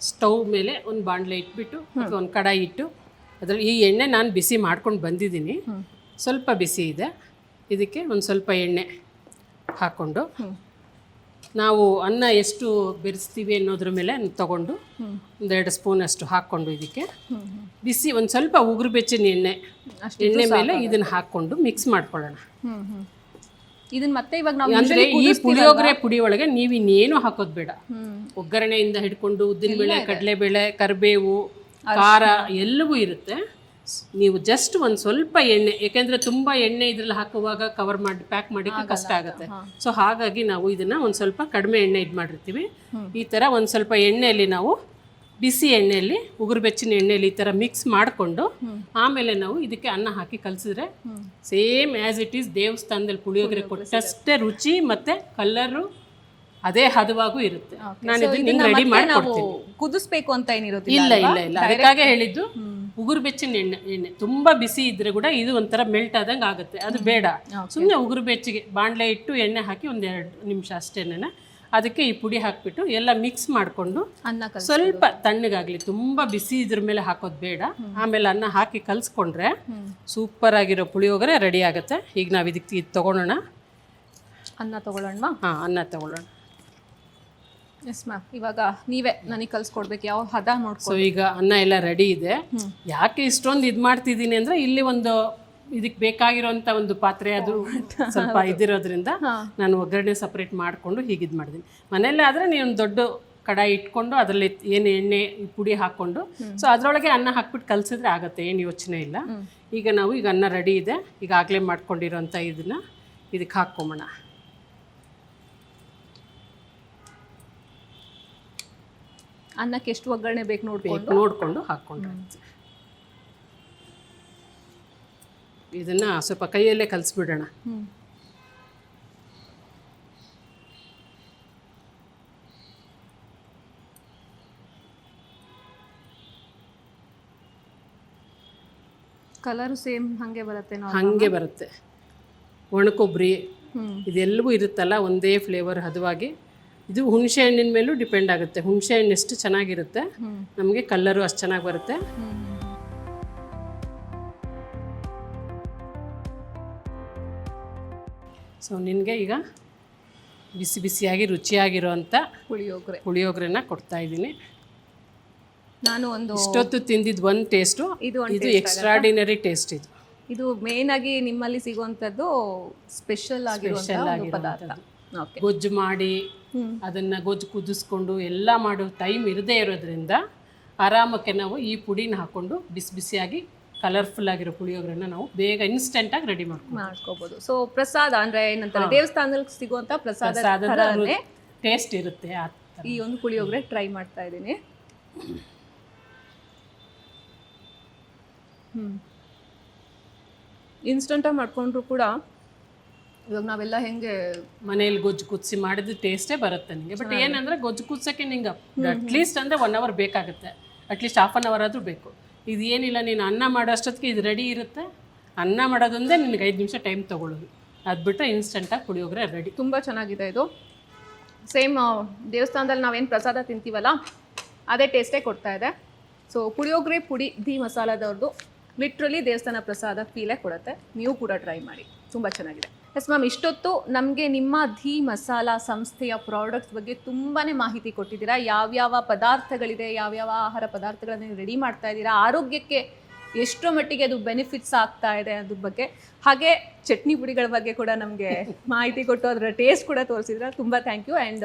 ಸ್ಟವ್ ಮೇಲೆ ಒಂದು ಬಾಣಲೆ ಇಟ್ಬಿಟ್ಟು ಒಂದು ಕಡಾಯಿ ಇಟ್ಟು ಅದರಲ್ಲಿ ಈ ಎಣ್ಣೆ ನಾನು ಬಿಸಿ ಮಾಡ್ಕೊಂಡು ಬಂದಿದ್ದೀನಿ, ಸ್ವಲ್ಪ ಬಿಸಿ ಇದೆ. ಇದಕ್ಕೆ ಒಂದು ಸ್ವಲ್ಪ ಎಣ್ಣೆ ಹಾಕ್ಕೊಂಡು ನಾವು ಅನ್ನ ಎಷ್ಟು ಬೆರೆಸ್ತೀವಿ ಅನ್ನೋದ್ರ ಮೇಲೆ ತಗೊಂಡು 1-2 ಸ್ಪೂನ್ ಅಷ್ಟು ಹಾಕ್ಕೊಂಡು ಇದಕ್ಕೆ ಬಿಸಿ ಒಂದು ಸ್ವಲ್ಪ ಉಗುರು ಬೆಚ್ಚಿನ ಎಣ್ಣೆ ಮೇಲೆ ಇದನ್ನು ಹಾಕ್ಕೊಂಡು ಮಿಕ್ಸ್ ಮಾಡ್ಕೊಳ್ಳೋಣ. ಇದನ್ನ ಮತ್ತೆ ಇವಾಗ ನಾವು ಅಂದ್ರೆ ಈ ಪುಳಿಯೋಗರೆ ಪುಡಿ ಒಳಗೆ ನೀವು ಇನ್ನೇನು ಹಾಕೋದು ಬೇಡ. ಒಗ್ಗರಣೆಯಿಂದ ಹಿಡ್ಕೊಂಡು ಉದ್ದಿನಬೇಳೆ, ಕಡಲೆಬೇಳೆ, ಕರಿಬೇವು, ಖಾರ ಎಲ್ಲವೂ ಇರುತ್ತೆ. ನೀವು ಜಸ್ಟ್ ಒಂದು ಸ್ವಲ್ಪ ಎಣ್ಣೆ, ಯಾಕೆಂದರೆ ತುಂಬ ಎಣ್ಣೆ ಇದ್ರಲ್ಲಿ ಹಾಕುವಾಗ ಕವರ್ ಮಾಡಿ ಪ್ಯಾಕ್ ಮಾಡೋಕ್ಕೆ ಕಷ್ಟ ಆಗುತ್ತೆ. ಸೊ ಹಾಗಾಗಿ ನಾವು ಇದನ್ನು ಒಂದು ಸ್ವಲ್ಪ ಕಡಿಮೆ ಎಣ್ಣೆ ಇದು ಮಾಡಿರ್ತೀವಿ. ಈ ಥರ ಒಂದು ಸ್ವಲ್ಪ ಎಣ್ಣೆಯಲ್ಲಿ ನಾವು ಬಿಸಿ ಎಣ್ಣೆಯಲ್ಲಿ, ಉಗುರು ಬೆಚ್ಚಿನ ಎಣ್ಣೆಯಲ್ಲಿ ಈ ಥರ ಮಿಕ್ಸ್ ಮಾಡಿಕೊಂಡು ಆಮೇಲೆ ನಾವು ಇದಕ್ಕೆ ಅನ್ನ ಹಾಕಿ ಕಲಸಿದ್ರೆ ಸೇಮ್ ಆ್ಯಸ್ ಇಟ್ ಈಸ್ ದೇವಸ್ಥಾನದಲ್ಲಿ ಪುಳಿಯೋಗರೆ ಕೊಟ್ಟಷ್ಟೇ ರುಚಿ ಮತ್ತು ಕಲರು ಅದೇ ಹದವಾಗೂ ಇರುತ್ತೆ. ನಾನು ಇದನ್ನ ರೆಡಿ ಮಾಡಿ ಕೊಡ್ತೀನಿ. ಕುದಿಸ್ಬೇಕು ಅಂತ ಏನಿರೋದಿಲ್ಲ. ಇಲ್ಲ ಇಲ್ಲ ಇಲ್ಲ, ಅದಕ್ಕಾಗೆ ಹೇಳಿದ್ದು ಉಗುರು ಬೆಚ್ಚಿನ ಎಣ್ಣೆ ತುಂಬ ಬಿಸಿ ಇದ್ರೆ ಕೂಡ ಇದು ಒಂಥರ ಮೆಲ್ಟ್ ಆದಂಗೆ ಆಗುತ್ತೆ, ಅದು ಬೇಡ. ಸುಮ್ಮನೆ ಉಗುರು ಬೆಚ್ಚಿಗೆ ಬಾಣಲೆ ಇಟ್ಟು ಎಣ್ಣೆ ಹಾಕಿ 1-2 ನಿಮಿಷ ಅಷ್ಟೇನೆ ಅದಕ್ಕೆ ಈ ಪುಡಿ ಹಾಕ್ಬಿಟ್ಟು ಎಲ್ಲ ಮಿಕ್ಸ್ ಮಾಡಿಕೊಂಡು ಸ್ವಲ್ಪ ತಣ್ಣಗಾಗಲಿ, ತುಂಬ ಬಿಸಿ ಇದ್ರ ಮೇಲೆ ಹಾಕೋದು ಬೇಡ. ಆಮೇಲೆ ಅನ್ನ ಹಾಕಿ ಕಲಿಸ್ಕೊಂಡ್ರೆ ಸೂಪರ್ ಆಗಿರೋ ಪುಳಿಯೋಗರೆ ರೆಡಿ ಆಗುತ್ತೆ. ಈಗ ನಾವು ಇದಕ್ಕೆ ಇದು ತೊಗೊಳೋಣ, ಅನ್ನ ತೊಗೊಳ್ಳೋಣ. ಹಾಂ, ಅನ್ನ ತೊಗೊಳ್ಳೋಣ. ಎಸ್ ಮ್ಯಾಮ್, ಇವಾಗ ನೀವೇ ನನಗೆ ಕಲಿಸ್ಕೊಡ್ಬೇಕು ಯಾವ ಹದ ನೋಡ್ಕೊ. ಸೊ ಈಗ ಅನ್ನ ಎಲ್ಲ ರೆಡಿ ಇದೆ. ಯಾಕೆ ಇಷ್ಟೊಂದು ಇದು ಮಾಡ್ತಿದ್ದೀನಿ ಅಂದರೆ ಇಲ್ಲಿ ಒಂದು ಇದಕ್ಕೆ ಬೇಕಾಗಿರೋಂಥ ಒಂದು ಪಾತ್ರೆ ಅದು ಸ್ವಲ್ಪ ಇದಿರೋದ್ರಿಂದ ನಾನು ಒಗ್ಗರಣೆ ಸಪ್ರೇಟ್ ಮಾಡಿಕೊಂಡು ಹೀಗೆ ಇದು ಮಾಡಿದ್ದೀನಿ. ಮನೆಯಲ್ಲೇ ಆದರೆ ನೀವು ದೊಡ್ಡ ಕಡಾಯಿ ಇಟ್ಕೊಂಡು ಅದರಲ್ಲಿ ಏನು ಎಣ್ಣೆ ಪುಡಿ ಹಾಕ್ಕೊಂಡು ಸೊ ಅದರೊಳಗೆ ಅನ್ನ ಹಾಕ್ಬಿಟ್ಟು ಕಲಸಿದ್ರೆ ಆಗುತ್ತೆ, ಏನು ಯೋಚನೆ ಇಲ್ಲ. ಈಗ ನಾವು ಈಗ ಅನ್ನ ರೆಡಿ ಇದೆ, ಈಗಾಗಲೇ ಮಾಡ್ಕೊಂಡಿರೋಂಥ ಇದನ್ನು ಇದಕ್ಕೆ ಹಾಕ್ಕೊಂಬೋಣ. ಅನ್ನಕ್ಕೆ ಎಷ್ಟು ಒಗ್ಗರಣೆ ಬೇಕು ನೋಡಿಕೊಂಡು ಹಾಕ್ಕೊಂಡ್ರೆ ಇದನ್ನು ಸ್ವಲ್ಪ ಕೈಯಲ್ಲೇ ಕಲಿಸ್ಬಿಡೋಣ. ಕಲರು ಸೇಮ್ ಹಾಗೆ ಬರುತ್ತೆ, ಹಾಗೆ ಬರುತ್ತೆ. ಒಣಕೊಬ್ಬರಿ ಇದೆಲ್ಲವೂ ಇರುತ್ತಲ್ಲ, ಒಂದೇ ಫ್ಲೇವರ್ ಹದವಾಗಿ. ಇದು ಹುಣಸೆ ಹಣ್ಣಿನ ಮೇಲೂ ಡಿಪೆಂಡ್ ಆಗುತ್ತೆ. ಹುಣಸೆ ಹಣ್ಣು ಎಷ್ಟು ಚೆನ್ನಾಗಿರುತ್ತೆ ನಮಗೆ ಕಲರು ಅಷ್ಟು ಚೆನ್ನಾಗಿ ಬರುತ್ತೆ. ಸೊ ನಿನಗೆ ಈಗ ಬಿಸಿ ಬಿಸಿಯಾಗಿ ರುಚಿಯಾಗಿರೋಂಥ ಪುಳಿಯೋಗರೆನ ಕೊಡ್ತಾ ಇದ್ದೀನಿ. ನಾನು ಇಷ್ಟೊತ್ತು ತಿಂದಿದ್ದು ಒಂದು ಟೇಸ್ಟು, ಇದು ಎಕ್ಸ್ಟ್ರಾಡಿನರಿ ಟೇಸ್ಟ್. ಇದು ಮೇನ್ ಆಗಿ ನಿಮ್ಮಲ್ಲಿ ಸಿಗುವಂಥದ್ದು ಸ್ಪೆಷಲ್ ಆಗಿರುವಂಥ ಪದಾರ್ಥ. ಗೊಜ್ಜು ಮಾಡಿ ಅದನ್ನು ಗೊಜ್ಜು ಕುದಿಸ್ಕೊಂಡು ಎಲ್ಲ ಮಾಡೋ ಟೈಮ್ ಇರದೇ ಇರೋದ್ರಿಂದ ಆರಾಮಕ್ಕೆ ನಾವು ಈ ಪುಡಿನ ಹಾಕ್ಕೊಂಡು ಬಿಸಿ ಬಿಸಿಯಾಗಿ ಕಲರ್ಫುಲ್ ಆಗಿರೋ ಪುಳಿಯೋಗರೆನ ನಾವು ಬೇಗ ಇನ್ಸ್ಟೆಂಟಾಗಿ ರೆಡಿ ಮಾಡ್ಕೋಬೋದು. ಸೊ ಪ್ರಸಾದ ಅಂದರೆ ಏನಂತಾರೆ, ದೇವಸ್ಥಾನದಲ್ಲಿ ಸಿಗುವಂಥ ಪ್ರಸಾದ ಟೇಸ್ಟ್ ಇರುತ್ತೆ. ಈ ಒಂದು ಪುಳಿಯೋಗರೆ ಟ್ರೈ ಮಾಡ್ತಾ ಇದ್ದೀನಿ. ಇನ್ಸ್ಟೆಂಟಾಗಿ ಮಾಡ್ಕೊಂಡ್ರು ಕೂಡ ಇವಾಗ ನಾವೆಲ್ಲ ಹೆಂಗೆ ಮನೇಲಿ ಗೊಜ್ಜು ಕುದಿಸಿ ಮಾಡಿದ ಟೇಸ್ಟೇ ಬರುತ್ತೆ ನನಗೆ. ಬಟ್ ಏನಂದರೆ ಗೊಜ್ಜು ಕುದಿಸೋಕ್ಕೆ ನಿಂಗೆ ಅಟ್ಲೀಸ್ಟ್ ಅಂದರೆ 1 hour ಬೇಕಾಗುತ್ತೆ, ಅಟ್ಲೀಸ್ಟ್ ½ hour ಆದರೂ ಬೇಕು. ಇದು ಏನಿಲ್ಲ, ನೀನು ಅನ್ನ ಮಾಡೋ ಅಷ್ಟೊತ್ತಿಗೆ ಇದು ರೆಡಿ ಇರುತ್ತೆ. ಅನ್ನ ಮಾಡೋದಂದರೆ ನಿನಗೆ 5 ನಿಮಿಷ ಟೈಮ್ ತೊಗೊಳ್ಳೋದು, ಅದು ಬಿಟ್ಟರೆ ಇನ್ಸ್ಟೆಂಟಾಗಿ ಪುಳಿಯೋಗರೆ ರೆಡಿ. ತುಂಬ ಚೆನ್ನಾಗಿದೆ ಇದು. ಸೇಮ್ ದೇವಸ್ಥಾನದಲ್ಲಿ ನಾವೇನು ಪ್ರಸಾದ ತಿಂತೀವಲ್ಲ ಅದೇ ಟೇಸ್ಟೇ ಕೊಡ್ತಾ ಇದೆ. ಸೊ ಪುಳಿಯೋಗರೆ ಪುಡಿ ಧೀ ಮಸಾಲದವ್ರದ್ದು ಲಿಟ್ರಲಿ ದೇವಸ್ಥಾನ ಪ್ರಸಾದ ಫೀಲೇ ಕೊಡುತ್ತೆ. ನೀವು ಕೂಡ ಟ್ರೈ ಮಾಡಿ, ತುಂಬ ಚೆನ್ನಾಗಿದೆ. ಎಸ್ ಮ್ಯಾಮ್, ಇಷ್ಟೊತ್ತು ನಮಗೆ ನಿಮ್ಮ ಧೀ ಮಸಾಲ ಸಂಸ್ಥೆಯ ಪ್ರಾಡಕ್ಟ್ಸ್ ಬಗ್ಗೆ ತುಂಬಾ ಮಾಹಿತಿ ಕೊಟ್ಟಿದ್ದೀರಾ. ಯಾವ್ಯಾವ ಪದಾರ್ಥಗಳಿದೆ, ಯಾವ್ಯಾವ ಆಹಾರ ಪದಾರ್ಥಗಳನ್ನು ನೀವು ರೆಡಿ ಮಾಡ್ತಾ ಇದ್ದೀರಾ, ಆರೋಗ್ಯಕ್ಕೆ ಎಷ್ಟೋ ಮಟ್ಟಿಗೆ ಅದು ಬೆನಿಫಿಟ್ಸ್ ಆಗ್ತಾ ಇದೆ ಅದ್ರ ಬಗ್ಗೆ, ಹಾಗೆ ಚಟ್ನಿ ಪುಡಿಗಳ ಬಗ್ಗೆ ಕೂಡ ನಮಗೆ ಮಾಹಿತಿ ಕೊಟ್ಟು ಅದರ ಟೇಸ್ಟ್ ಕೂಡ ತೋರಿಸಿದ್ರೆ ತುಂಬ ಥ್ಯಾಂಕ್ ಯು. ಆ್ಯಂಡ್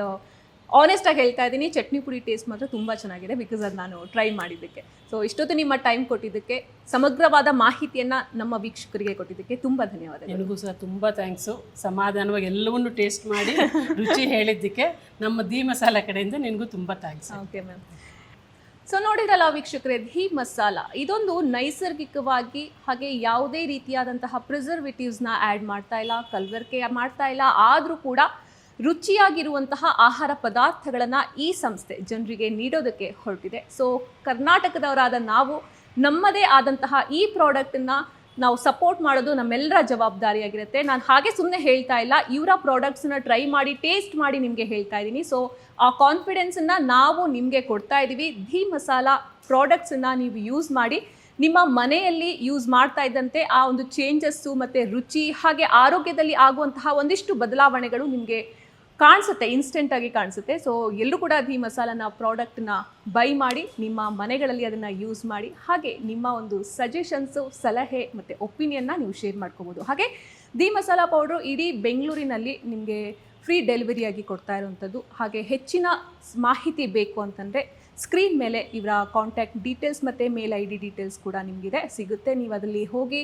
ಆನೆಸ್ಟಾಗಿ ಹೇಳ್ತಾ ಇದ್ದೀನಿ, ಚಟ್ನಿ ಪುಡಿ ಟೇಸ್ಟ್ ಮಾತ್ರ ತುಂಬ ಚೆನ್ನಾಗಿದೆ, ಬಿಕಾಸ್ ಅದು ನಾನು ಟ್ರೈ ಮಾಡಿದ್ದಕ್ಕೆ. ಸೊ ಇಷ್ಟೊತ್ತು ನಿಮ್ಮ ಟೈಮ್ ಕೊಟ್ಟಿದ್ದಕ್ಕೆ, ಸಮಗ್ರವಾದ ಮಾಹಿತಿಯನ್ನು ನಮ್ಮ ವೀಕ್ಷಕರಿಗೆ ಕೊಟ್ಟಿದ್ದಕ್ಕೆ ತುಂಬ ಧನ್ಯವಾದಗಳು. ನನಗೂ ಸಹ ತುಂಬ ಥ್ಯಾಂಕ್ಸು. ಸಮಾಧಾನವಾಗಿ ಎಲ್ಲವನ್ನೂ ಟೇಸ್ಟ್ ಮಾಡಿ ರುಚಿ ಹೇಳಿದ್ದಕ್ಕೆ ನಮ್ಮ ಧೀ ಮಸಾಲ ಕಡೆಯಿಂದ ನಿನಗೂ ತುಂಬ ಥ್ಯಾಂಕ್ಸ್. Okay ma'am. ಸೊ ನೋಡಿದ್ರಲ್ಲ ವೀಕ್ಷಕರೇ, ಧೀ ಮಸಾಲ ಇದೊಂದು ನೈಸರ್ಗಿಕವಾಗಿ, ಹಾಗೆ ಯಾವುದೇ ರೀತಿಯಾದಂತಹ ಪ್ರಿಸರ್ವೇಟಿವ್ಸ್ನ ಆ್ಯಡ್ ಮಾಡ್ತಾ ಇಲ್ಲ, ಕಲಬೆರಕೆ ಮಾಡ್ತಾ ಇಲ್ಲ, ಆದರೂ ಕೂಡ ರುಚಿಯಾಗಿರುವಂತಹ ಆಹಾರ ಪದಾರ್ಥಗಳನ್ನು ಈ ಸಂಸ್ಥೆ ಜನರಿಗೆ ನೀಡೋದಕ್ಕೆ ಹೊರಟಿದೆ. ಸೊ ಕರ್ನಾಟಕದವರಾದ ನಾವು ನಮ್ಮದೇ ಆದಂತಹ ಈ ಪ್ರಾಡಕ್ಟನ್ನು ನಾವು ಸಪೋರ್ಟ್ ಮಾಡೋದು ನಮ್ಮೆಲ್ಲರ ಜವಾಬ್ದಾರಿಯಾಗಿರುತ್ತೆ. ನಾನು ಹಾಗೆ ಸುಮ್ಮನೆ ಹೇಳ್ತಾ ಇಲ್ಲ, ಇವರ ಪ್ರಾಡಕ್ಟ್ಸನ್ನ ಟ್ರೈ ಮಾಡಿ ಟೇಸ್ಟ್ ಮಾಡಿ ನಿಮಗೆ ಹೇಳ್ತಾ ಇದ್ದೀನಿ. ಸೊ ಆ ಕಾನ್ಫಿಡೆನ್ಸನ್ನು ನಾವು ನಿಮಗೆ ಕೊಡ್ತಾ ಇದ್ದೀವಿ. ಧೀ ಮಸಾಲ ಪ್ರಾಡಕ್ಟ್ಸನ್ನು ನೀವು ಯೂಸ್ ಮಾಡಿ ನಿಮ್ಮ ಮನೆಯಲ್ಲಿ ಯೂಸ್ ಮಾಡ್ತಾ ಇದ್ದಂತೆ ಆ ಒಂದು ಚೇಂಜಸ್ಸು ಮತ್ತು ರುಚಿ ಹಾಗೆ ಆರೋಗ್ಯದಲ್ಲಿ ಆಗುವಂತಹ ಒಂದಿಷ್ಟು ಬದಲಾವಣೆಗಳು ನಿಮಗೆ ಕಾಣಿಸುತ್ತೆ, ಇನ್ಸ್ಟೆಂಟಾಗಿ ಕಾಣಿಸುತ್ತೆ. ಸೊ ಎಲ್ಲರೂ ಕೂಡ ಧೀ ಮಸಾಲನ ಪ್ರಾಡಕ್ಟ್ನ ಬೈ ಮಾಡಿ ನಿಮ್ಮ ಮನೆಗಳಲ್ಲಿ ಅದನ್ನು ಯೂಸ್ ಮಾಡಿ, ಹಾಗೆ ನಿಮ್ಮ ಒಂದು ಸಜೆಷನ್ಸು, ಸಲಹೆ ಮತ್ತು ಒಪಿನಿಯನ್ನ ನೀವು ಶೇರ್ ಮಾಡ್ಕೋಬೋದು. ಹಾಗೆ ಧೀ ಮಸಾಲ ಪೌಡ್ರು ಇಡೀ ಬೆಂಗಳೂರಿನಲ್ಲಿ ನಿಮಗೆ ಫ್ರೀ ಡೆಲಿವರಿಯಾಗಿ ಕೊಡ್ತಾ ಇರುವಂಥದ್ದು. ಹಾಗೆ ಹೆಚ್ಚಿನ ಮಾಹಿತಿ ಬೇಕು ಅಂತಂದರೆ ಸ್ಕ್ರೀನ್ ಮೇಲೆ ಇವರ ಕಾಂಟ್ಯಾಕ್ಟ್ ಡೀಟೇಲ್ಸ್ ಮತ್ತು ಮೇಲ್ ID ಡೀಟೇಲ್ಸ್ ಕೂಡ ನಿಮಗಿದೆ ಸಿಗುತ್ತೆ. ನೀವು ಅದರಲ್ಲಿ ಹೋಗಿ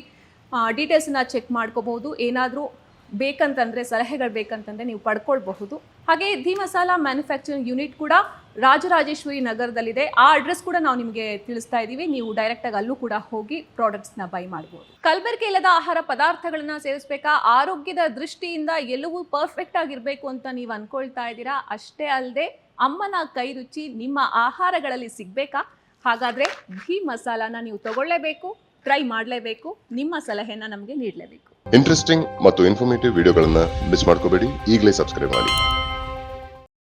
ಡೀಟೇಲ್ಸನ್ನ ಚೆಕ್ ಮಾಡ್ಕೋಬಹುದು. ಏನಾದರೂ ಬೇಕಂತಂದರೆ, ಸಲಹೆಗಳು ಬೇಕಂತಂದರೆ ನೀವು ಪಡ್ಕೊಳ್ಬಹುದು. ಹಾಗೆ ಧೀ ಮಸಾಲ ಮ್ಯಾನುಫ್ಯಾಕ್ಚರಿಂಗ್ ಯೂನಿಟ್ ಕೂಡ ರಾಜರಾಜೇಶ್ವರಿ ನಗರದಲ್ಲಿದೆ. ಆ ಅಡ್ರೆಸ್ ಕೂಡ ನಾವು ನಿಮಗೆ ತಿಳಿಸ್ತಾ ಇದ್ದೀವಿ. ನೀವು ಡೈರೆಕ್ಟಾಗಿ ಅಲ್ಲೂ ಕೂಡ ಹೋಗಿ ಪ್ರಾಡಕ್ಟ್ಸ್ನ ಬೈ ಮಾಡ್ಬೋದು. ಕಲಬೆರಕೆ ಇಲ್ಲದ ಆಹಾರ ಪದಾರ್ಥಗಳನ್ನ ಸೇವಿಸಬೇಕಾ, ಆರೋಗ್ಯದ ದೃಷ್ಟಿಯಿಂದ ಎಲ್ಲವೂ ಪರ್ಫೆಕ್ಟ್ ಆಗಿರಬೇಕು ಅಂತ ನೀವು ಅಂದ್ಕೊಳ್ತಾ ಇದ್ದೀರಾ, ಅಷ್ಟೇ ಅಲ್ಲದೆ ಅಮ್ಮನ ಕೈ ರುಚಿ ನಿಮ್ಮ ಆಹಾರಗಳಲ್ಲಿ ಸಿಗಬೇಕಾ, ಹಾಗಾದರೆ ಧೀ ಮಸಾಲಾನ ನೀವು ತಗೊಳ್ಳೇಬೇಕು, ಟ್ರೈ ಮಾಡಲೇಬೇಕು, ನಿಮ್ಮ ಸಲಹೆನ ನಮಗೆ ನೀಡಲೇಬೇಕು. ಇಂಟ್ರೆಸ್ಟಿಂಗ್ ಮತ್ತು ಇನ್ಫಾರ್ಮೇಟಿವ್ ವಿಡಿಯೋಗಳನ್ನು ಮಿಸ್ ಮಾಡ್ಕೋಬೇಡಿ. ಈಗಲೇ ಸಬ್ಸ್ಕ್ರೈಬ್ ಮಾಡಿ.